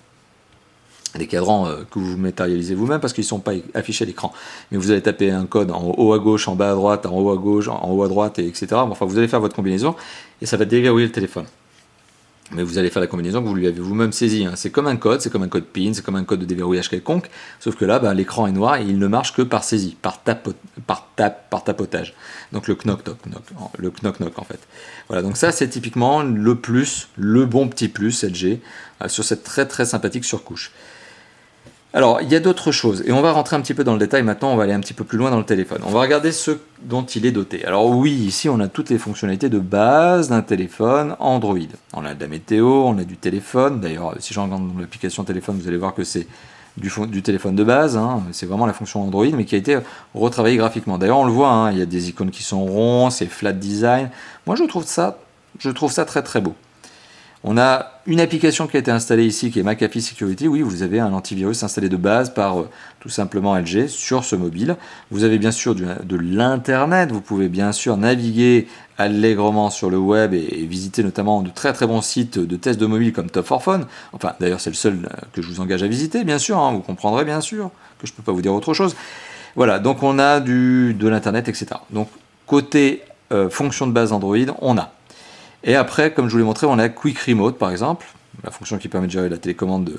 A: Des cadrans que vous matérialisez vous-même parce qu'ils ne sont pas affichés à l'écran. Mais vous allez taper un code en haut à gauche, en bas à droite, en haut à gauche, en haut à droite, etc. Enfin, vous allez faire votre combinaison et ça va déverrouiller le téléphone. Mais vous allez faire la combinaison que vous lui avez vous-même saisie. Hein. C'est comme un code PIN, c'est comme un code de déverrouillage quelconque, sauf que là, l'écran est noir et il ne marche que par saisie, par tapotage. Donc le knock-knock en fait. Voilà, donc ça c'est typiquement le bon petit plus LG sur cette très très sympathique surcouche. Alors, il y a d'autres choses, et on va rentrer un petit peu dans le détail maintenant, on va aller un petit peu plus loin dans le téléphone. On va regarder ce dont il est doté. Alors oui, ici on a toutes les fonctionnalités de base d'un téléphone Android. On a de la météo, on a du téléphone, d'ailleurs si je regarde dans l'application téléphone, vous allez voir que c'est du téléphone de base, hein. C'est vraiment la fonction Android, mais qui a été retravaillée graphiquement. D'ailleurs on le voit, hein, il y a des icônes qui sont ronds, c'est flat design. Moi je trouve ça très très beau. On a une application qui a été installée ici qui est McAfee Security. Oui, vous avez un antivirus installé de base par tout simplement LG sur ce mobile. Vous avez bien sûr de l'internet. Vous pouvez bien sûr naviguer allègrement sur le web et visiter notamment de très très bons sites de tests de mobile comme Top for Phone. Enfin, d'ailleurs, c'est le seul que je vous engage à visiter, bien sûr. Hein, vous comprendrez bien sûr que je ne peux pas vous dire autre chose. Voilà, donc on a de l'internet, etc. Donc côté fonction de base Android, on a. Et après, comme je vous l'ai montré, on a Quick Remote par exemple, la fonction qui permet de gérer la télécommande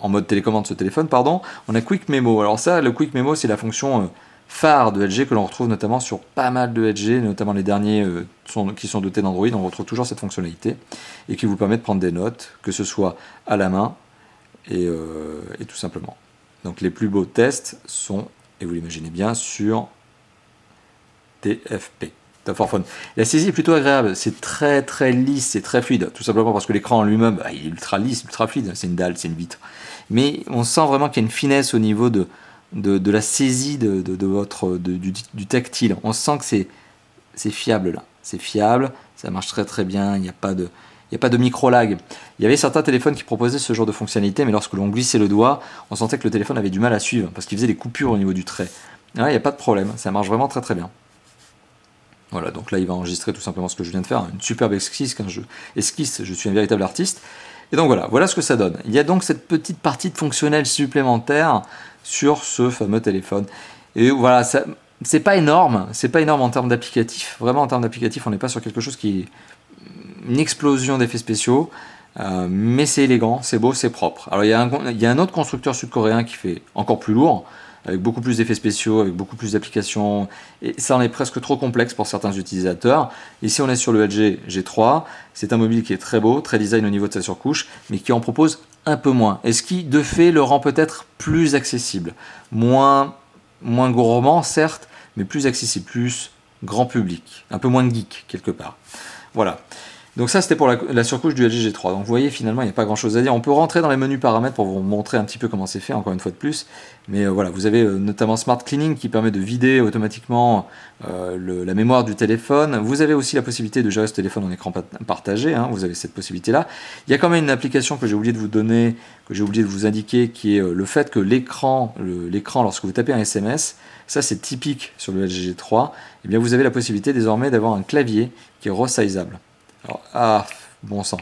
A: en mode télécommande de ce téléphone, pardon. On a Quick Memo. Alors ça, le Quick Memo, c'est la fonction phare de LG que l'on retrouve notamment sur pas mal de LG, notamment les derniers qui sont dotés d'Android. On retrouve toujours cette fonctionnalité et qui vous permet de prendre des notes, que ce soit à la main et tout simplement. Donc les plus beaux tests sont, et vous l'imaginez bien, sur TFP. Top for Phone. La saisie est plutôt agréable, c'est très très lisse, c'est très fluide, tout simplement parce que l'écran en lui-même, il est ultra lisse, ultra fluide, c'est une dalle, c'est une vitre. Mais on sent vraiment qu'il y a une finesse au niveau de la saisie du tactile. On sent que c'est fiable là, c'est fiable, ça marche très très bien, il n'y a pas de micro-lag. Il y avait certains téléphones qui proposaient ce genre de fonctionnalité, mais lorsque l'on glissait le doigt, on sentait que le téléphone avait du mal à suivre, parce qu'il faisait des coupures au niveau du trait. Là, il n'y a pas de problème, ça marche vraiment très très bien. Voilà, donc là il va enregistrer tout simplement ce que je viens de faire, une superbe esquisse, je suis un véritable artiste. Et donc voilà ce que ça donne. Il y a donc cette petite partie de fonctionnel supplémentaire sur ce fameux téléphone. Et voilà, c'est pas énorme en termes d'applicatif. Vraiment en termes d'applicatif, on n'est pas sur quelque chose qui est une explosion d'effets spéciaux, mais c'est élégant, c'est beau, c'est propre. Alors il y a un autre constructeur sud-coréen qui fait encore plus lourd, avec beaucoup plus d'effets spéciaux, avec beaucoup plus d'applications, et ça en est presque trop complexe pour certains utilisateurs. Ici on est sur le LG G3, c'est un mobile qui est très beau, très design au niveau de sa surcouche, mais qui en propose un peu moins, et ce qui de fait le rend peut-être plus accessible, moins gourmand certes, mais plus accessible, plus grand public, un peu moins geek quelque part. Voilà. Donc ça c'était pour la surcouche du LG G3. Donc vous voyez finalement il n'y a pas grand chose à dire. On peut rentrer dans les menus paramètres pour vous montrer un petit peu comment c'est fait encore une fois de plus. Mais voilà, vous avez notamment Smart Cleaning qui permet de vider automatiquement la mémoire du téléphone. Vous avez aussi la possibilité de gérer ce téléphone en écran partagé, hein, vous avez cette possibilité là. Il y a quand même une application que j'ai oublié de vous donner, que j'ai oublié de vous indiquer, qui est le fait que l'écran lorsque vous tapez un SMS, ça c'est typique sur le LG G3, et bien vous avez la possibilité désormais d'avoir un clavier qui est resizable. Alors, bon sang.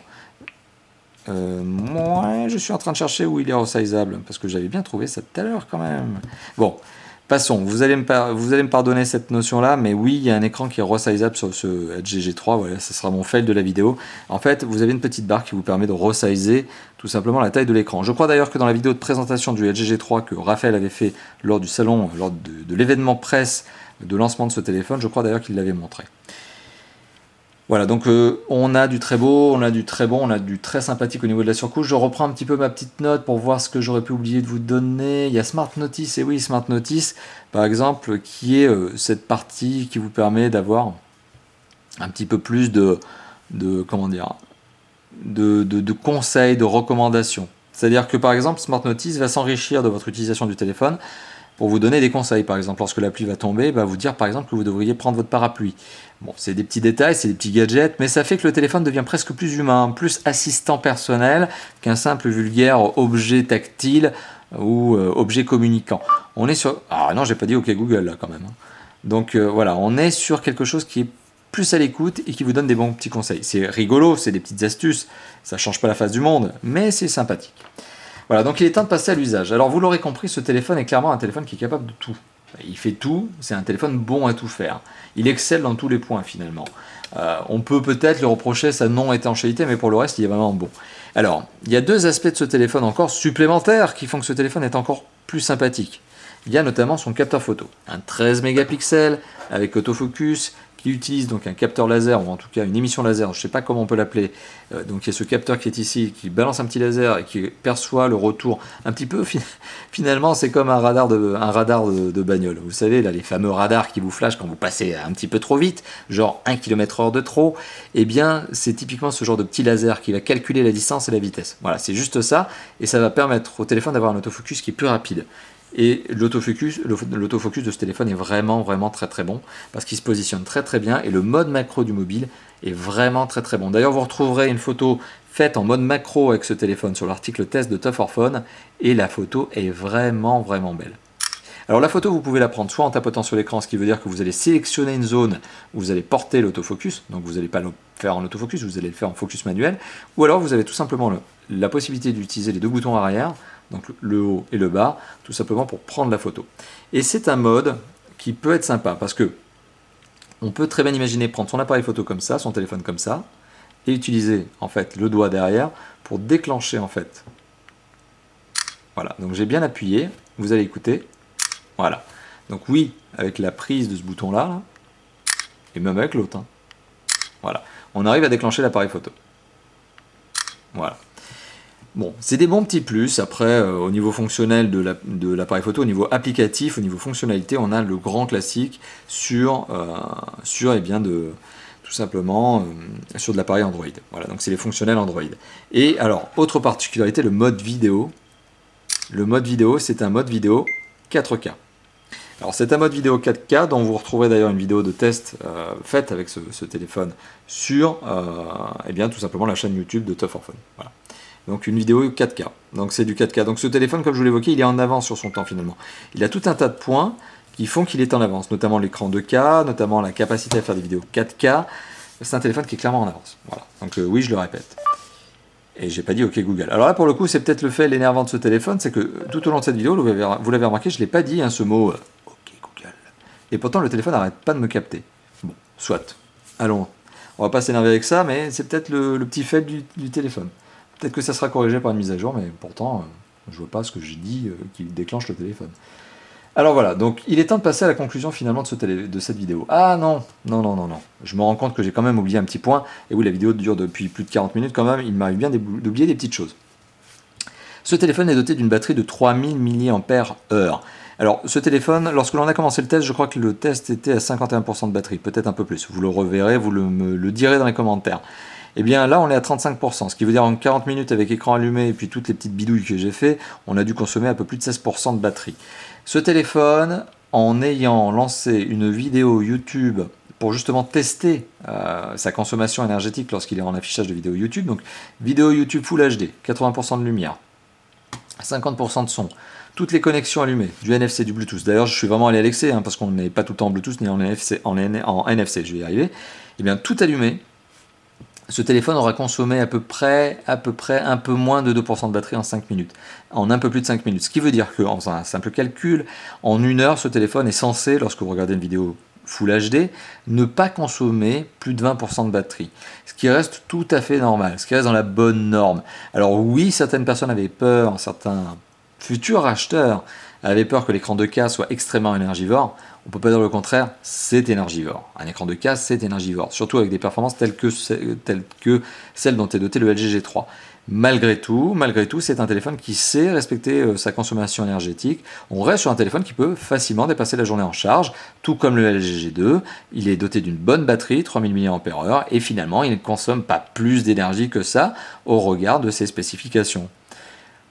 A: Moi, je suis en train de chercher où il est resizable, parce que j'avais bien trouvé ça tout à l'heure quand même. Bon, passons. Vous allez me pardonner cette notion-là, mais oui, il y a un écran qui est resizable sur ce LG G3. Voilà, ce sera mon fail de la vidéo. En fait, vous avez une petite barre qui vous permet de resizer tout simplement la taille de l'écran. Je crois d'ailleurs que dans la vidéo de présentation du LG G3 que Raphaël avait fait lors du salon, lors de l'événement presse de lancement de ce téléphone, je crois d'ailleurs qu'il l'avait montré. Voilà, donc on a du très beau, on a du très bon, on a du très sympathique au niveau de la surcouche. Je reprends un petit peu ma petite note pour voir ce que j'aurais pu oublier de vous donner. Il y a Smart Notice, et oui, Smart Notice, par exemple, qui est cette partie qui vous permet d'avoir un petit peu plus de conseils, de recommandations. C'est-à-dire que par exemple, Smart Notice va s'enrichir de votre utilisation du téléphone pour vous donner des conseils. Par exemple, lorsque la pluie va tomber, va vous dire par exemple que vous devriez prendre votre parapluie. Bon, c'est des petits détails, c'est des petits gadgets, mais ça fait que le téléphone devient presque plus humain, plus assistant personnel qu'un simple vulgaire objet tactile ou objet communicant. On est sur... Ah non, j'ai pas dit OK Google là quand même. Donc voilà, on est sur quelque chose qui est plus à l'écoute et qui vous donne des bons petits conseils. C'est rigolo, c'est des petites astuces, ça change pas la face du monde, mais c'est sympathique. Voilà, donc il est temps de passer à l'usage. Alors vous l'aurez compris, ce téléphone est clairement un téléphone qui est capable de tout. Il fait tout, c'est un téléphone bon à tout faire. Il excelle dans tous les points finalement. On peut peut-être lui reprocher sa non-étanchéité, mais pour le reste, il est vraiment bon. Alors, il y a deux aspects de ce téléphone encore supplémentaires qui font que ce téléphone est encore plus sympathique. Il y a notamment son capteur photo. Un 13 mégapixels avec autofocus, qui utilise donc un capteur laser, ou en tout cas une émission laser, je ne sais pas comment on peut l'appeler. Donc il y a ce capteur qui est ici, qui balance un petit laser et qui perçoit le retour. Un petit peu, finalement, c'est comme un radar de bagnole. Vous savez, là, les fameux radars qui vous flashent quand vous passez un petit peu trop vite, genre 1 km/h de trop. Eh bien, c'est typiquement ce genre de petit laser qui va calculer la distance et la vitesse. Voilà, c'est juste ça, et ça va permettre au téléphone d'avoir un autofocus qui est plus rapide. Et l'autofocus de ce téléphone est vraiment très très bon parce qu'il se positionne très très bien et le mode macro du mobile est vraiment très très bon. D'ailleurs, vous retrouverez une photo faite en mode macro avec ce téléphone sur l'article test de Top for Phone et la photo est vraiment belle. Alors la photo, vous pouvez la prendre soit en tapotant sur l'écran, ce qui veut dire que vous allez sélectionner une zone où vous allez porter l'autofocus, donc vous n'allez pas le faire en autofocus, vous allez le faire en focus manuel, ou alors vous avez tout simplement la possibilité d'utiliser les deux boutons arrière, donc le haut et le bas, tout simplement pour prendre la photo. Et c'est un mode qui peut être sympa, parce que on peut très bien imaginer prendre son appareil photo comme ça, son téléphone comme ça, et utiliser en fait le doigt derrière pour déclencher en fait. Voilà, donc j'ai bien appuyé, vous allez écouter. Voilà, donc oui, avec la prise de ce bouton-là, là, et même avec l'autre, hein. Voilà, on arrive à déclencher l'appareil photo. Voilà. Bon, c'est des bons petits plus. Après, au niveau fonctionnel de l'appareil photo, au niveau applicatif, au niveau fonctionnalité, on a le grand classique sur eh bien tout simplement sur de l'appareil Android. Voilà, donc c'est les fonctionnels Android. Et alors, autre particularité, le mode vidéo. Le mode vidéo, c'est un mode vidéo 4K. Alors c'est un mode vidéo 4K dont vous retrouverez d'ailleurs une vidéo de test faite avec ce téléphone sur eh bien, tout simplement la chaîne YouTube de Tough Phone. Voilà. Donc une vidéo 4K. Donc c'est du 4K. Donc ce téléphone, comme je vous l'évoquais, il est en avance sur son temps finalement. Il a tout un tas de points qui font qu'il est en avance, notamment l'écran 2K, notamment la capacité à faire des vidéos 4K. C'est un téléphone qui est clairement en avance. Voilà. Donc oui, je le répète. Et j'ai pas dit OK Google. Alors là, pour le coup, c'est peut-être le fait l'énervant de ce téléphone, c'est que tout au long de cette vidéo, vous l'avez remarqué, je ne l'ai pas dit, hein, ce mot OK Google. Et pourtant, le téléphone n'arrête pas de me capter. Bon, soit. Allons. On va pas s'énerver avec ça, mais c'est peut-être le petit faible du téléphone. Peut-être que ça sera corrigé par une mise à jour, mais pourtant, je vois pas ce que j'ai dit qui déclenche le téléphone. Alors voilà, donc il est temps de passer à la conclusion finalement de cette vidéo. Ah non, non, non, non, non. Je me rends compte que j'ai quand même oublié un petit point. Et oui, la vidéo dure depuis plus de 40 minutes quand même. Il m'arrive bien d'oublier des petites choses. Ce téléphone est doté d'une batterie de 3000 mAh. Alors ce téléphone, lorsque l'on a commencé le test, je crois que le test était à 51% de batterie, peut-être un peu plus. Vous le reverrez, vous me le direz dans les commentaires. Eh bien là on est à 35%, ce qui veut dire en 40 minutes avec écran allumé et puis toutes les petites bidouilles que j'ai fait, on a dû consommer un peu plus de 16% de batterie. Ce téléphone, en ayant lancé une vidéo YouTube pour justement tester sa consommation énergétique lorsqu'il est en affichage de vidéo YouTube, donc vidéo YouTube Full HD, 80% de lumière, 50% de son, toutes les connexions allumées, du NFC, du Bluetooth. D'ailleurs, je suis vraiment allé à l'excès, hein, parce qu'on n'est pas tout le temps en Bluetooth ni en NFC, je vais y arriver. Eh bien, tout allumé. Ce téléphone aura consommé à peu près un peu moins de 2% de batterie en 5 minutes, en un peu plus de 5 minutes. Ce qui veut dire qu'en faisant un simple calcul, en 1 heure, ce téléphone est censé, lorsque vous regardez une vidéo Full HD, ne pas consommer plus de 20% de batterie. Ce qui reste tout à fait normal, ce qui reste dans la bonne norme. Alors oui, certaines personnes avaient peur, certains futurs acheteurs avaient peur que l'écran 2K soit extrêmement énergivore. On ne peut pas dire le contraire, c'est énergivore. Un écran 2K, c'est énergivore, surtout avec des performances telles que celles dont est doté le LG G3. Malgré tout, c'est un téléphone qui sait respecter sa consommation énergétique. On reste sur un téléphone qui peut facilement dépasser la journée en charge, tout comme le LG G2. Il est doté d'une bonne batterie, 3000 mAh, et finalement, il ne consomme pas plus d'énergie que ça au regard de ses spécifications.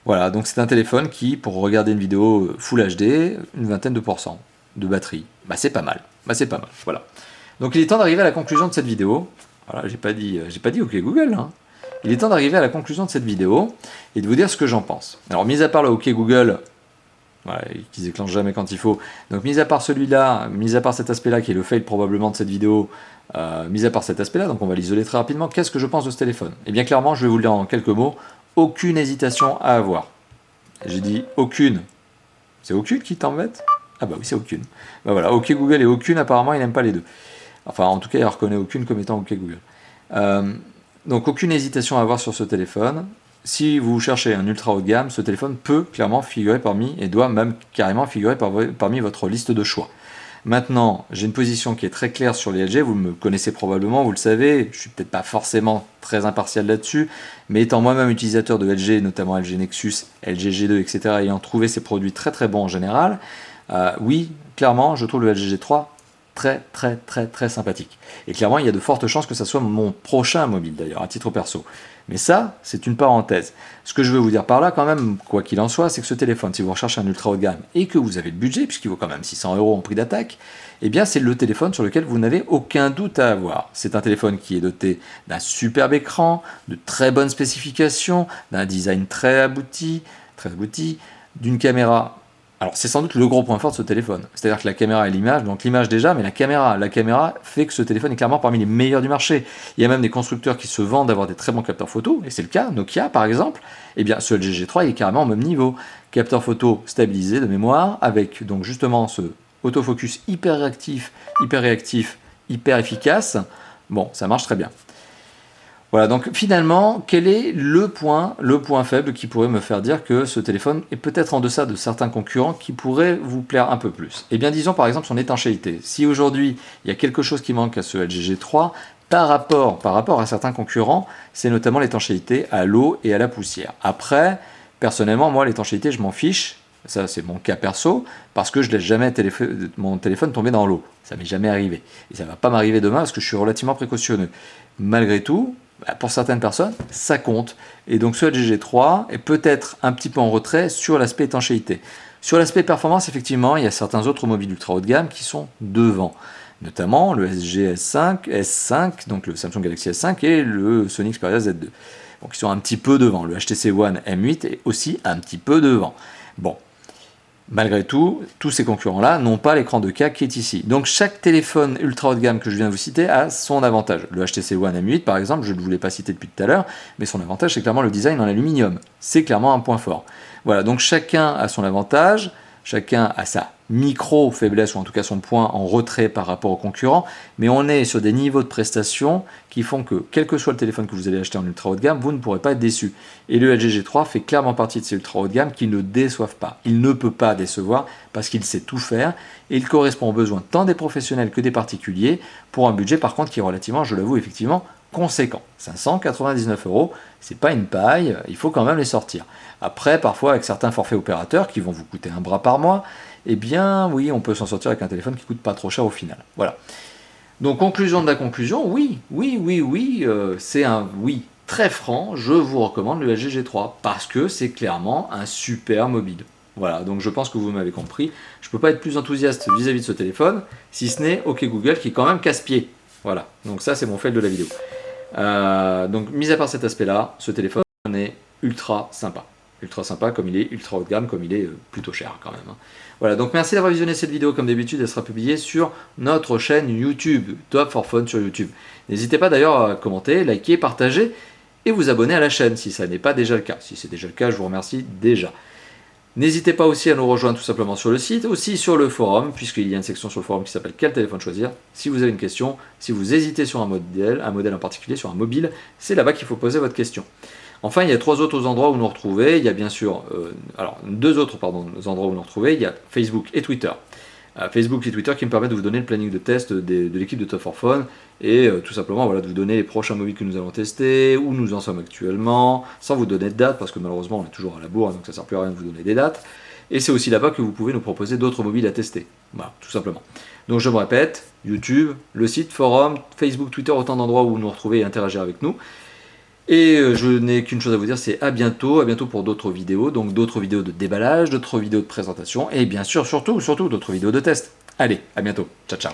A: Voilà, donc c'est un téléphone qui, pour regarder une vidéo Full HD, une vingtaine de pourcents de batterie. Bah c'est pas mal. Voilà. Donc il est temps d'arriver à la conclusion de cette vidéo. Voilà, j'ai pas dit OK Google. Hein. Il est temps d'arriver à la conclusion de cette vidéo et de vous dire ce que j'en pense. Alors, mis à part le OK Google, voilà, qui ne déclenche jamais quand il faut, donc mis à part celui-là, mis à part cet aspect-là qui est le fail probablement de cette vidéo, mis à part cet aspect-là, donc on va l'isoler très rapidement, qu'est-ce que je pense de ce téléphone? Eh bien clairement, je vais vous le dire en quelques mots, aucune hésitation à avoir. J'ai dit aucune. C'est aucune qui t'embête? Ah bah oui, c'est aucune. Bah voilà, OK Google et aucune, apparemment, il n'aime pas les deux. Enfin, en tout cas, il reconnaît aucune comme étant OK Google. Donc, aucune hésitation à avoir sur ce téléphone. Si vous cherchez un ultra haut de gamme, ce téléphone peut clairement figurer parmi, et doit même carrément figurer parmi votre liste de choix. Maintenant, j'ai une position qui est très claire sur les LG, vous me connaissez probablement, vous le savez, je suis peut-être pas forcément très impartial là-dessus, mais étant moi-même utilisateur de LG, notamment LG Nexus, LG G2, etc., ayant trouvé ces produits très très bons en général, oui, clairement, je trouve le LG G3 très sympathique. Et clairement, il y a de fortes chances que ça soit mon prochain mobile d'ailleurs, à titre perso. Mais ça, c'est une parenthèse. Ce que je veux vous dire par là, quand même, quoi qu'il en soit, c'est que ce téléphone, si vous recherchez un ultra haut de gamme et que vous avez le budget, puisqu'il vaut quand même 600 € en prix d'attaque, eh bien, c'est le téléphone sur lequel vous n'avez aucun doute à avoir. C'est un téléphone qui est doté d'un superbe écran, de très bonnes spécifications, d'un design très abouti, d'une caméra. Alors, c'est sans doute le gros point fort de ce téléphone. C'est-à-dire que la caméra et l'image, donc l'image déjà, mais la caméra fait que ce téléphone est clairement parmi les meilleurs du marché. Il y a même des constructeurs qui se vendent d'avoir des très bons capteurs photo, et c'est le cas, Nokia par exemple. Eh bien, ce LG G3 est carrément au même niveau. Capteur photo stabilisé de mémoire, avec donc justement ce autofocus hyper réactif, hyper efficace. Bon, ça marche très bien. Voilà, donc finalement, quel est le point faible qui pourrait me faire dire que ce téléphone est peut-être en deçà de certains concurrents qui pourraient vous plaire un peu plus? Eh bien, disons par exemple son étanchéité. Si aujourd'hui, il y a quelque chose qui manque à ce LG G3, par rapport à certains concurrents, c'est notamment l'étanchéité à l'eau et à la poussière. Après, personnellement, moi, l'étanchéité, je m'en fiche. Ça, c'est mon cas perso, parce que je ne laisse jamais mon téléphone tomber dans l'eau. Ça m'est jamais arrivé. Et ça ne va pas m'arriver demain, parce que je suis relativement précautionneux. Malgré tout, pour certaines personnes, ça compte. Et donc ce LG G3 est peut-être un petit peu en retrait sur l'aspect étanchéité. Sur l'aspect performance, effectivement, il y a certains autres mobiles ultra haut de gamme qui sont devant. Notamment le LG S5, donc le Samsung Galaxy S5 et le Sony Xperia Z2. Donc ils sont un petit peu devant. Le HTC One M8 est aussi un petit peu devant. Bon. Malgré tout, tous ces concurrents-là n'ont pas l'écran 2K qui est ici. Donc chaque téléphone ultra haut de gamme que je viens de vous citer a son avantage. Le HTC One M8 par exemple, je ne vous l'ai pas cité depuis tout à l'heure, mais son avantage c'est clairement le design en aluminium. C'est clairement un point fort. Voilà, donc chacun a son avantage, chacun a sa micro-faiblesse ou en tout cas son point en retrait par rapport aux concurrents, mais on est sur des niveaux de prestations qui font que, quel que soit le téléphone que vous allez acheter en ultra haut de gamme, vous ne pourrez pas être déçu. Et le LG G3 fait clairement partie de ces ultra haut de gamme qui ne déçoivent pas. Il ne peut pas décevoir parce qu'il sait tout faire et il correspond aux besoins tant des professionnels que des particuliers pour un budget par contre qui est relativement, je l'avoue effectivement, conséquent. 599 €, c'est pas une paille, il faut quand même les sortir. Après, parfois avec certains forfaits opérateurs qui vont vous coûter un bras par mois, eh bien oui, on peut s'en sortir avec un téléphone qui coûte pas trop cher au final. Voilà. Donc conclusion de la conclusion, oui, c'est un oui très franc, je vous recommande le LG G3 parce que c'est clairement un super mobile. Voilà, donc je pense que vous m'avez compris. Je ne peux pas être plus enthousiaste vis-à-vis de ce téléphone, si ce n'est OK Google qui est quand même casse-pied. Voilà, donc ça c'est mon fail de la vidéo. Donc mis à part cet aspect-là, ce téléphone est ultra sympa. Ultra sympa comme il est ultra haut de gamme, comme il est plutôt cher quand même. Voilà, donc merci d'avoir visionné cette vidéo. Comme d'habitude, elle sera publiée sur notre chaîne YouTube, Top for Phone sur YouTube. N'hésitez pas d'ailleurs à commenter, liker, partager et vous abonner à la chaîne si ça n'est pas déjà le cas. Si c'est déjà le cas, je vous remercie déjà. N'hésitez pas aussi à nous rejoindre tout simplement sur le site, aussi sur le forum, puisqu'il y a une section sur le forum qui s'appelle Quel téléphone choisir. Si vous avez une question, si vous hésitez sur un modèle en particulier, sur un mobile, c'est là-bas qu'il faut poser votre question. Enfin, il y a trois autres endroits où nous retrouver. Il y a bien sûr, deux autres endroits où nous retrouver. Il y a Facebook et Twitter. Facebook et Twitter qui me permettent de vous donner le planning de test de l'équipe de Top for Phone et tout simplement voilà, de vous donner les prochains mobiles que nous allons tester, où nous en sommes actuellement, sans vous donner de date parce que malheureusement on est toujours à la bourre donc ça ne sert plus à rien de vous donner des dates. Et c'est aussi là-bas que vous pouvez nous proposer d'autres mobiles à tester. Voilà, tout simplement. Donc je me répète, YouTube, le site, forum, Facebook, Twitter, autant d'endroits où vous nous retrouvez et interagir avec nous. Et je n'ai qu'une chose à vous dire, c'est à bientôt pour d'autres vidéos, donc d'autres vidéos de déballage, d'autres vidéos de présentation, et bien sûr, surtout d'autres vidéos de test. Allez, à bientôt, ciao ciao.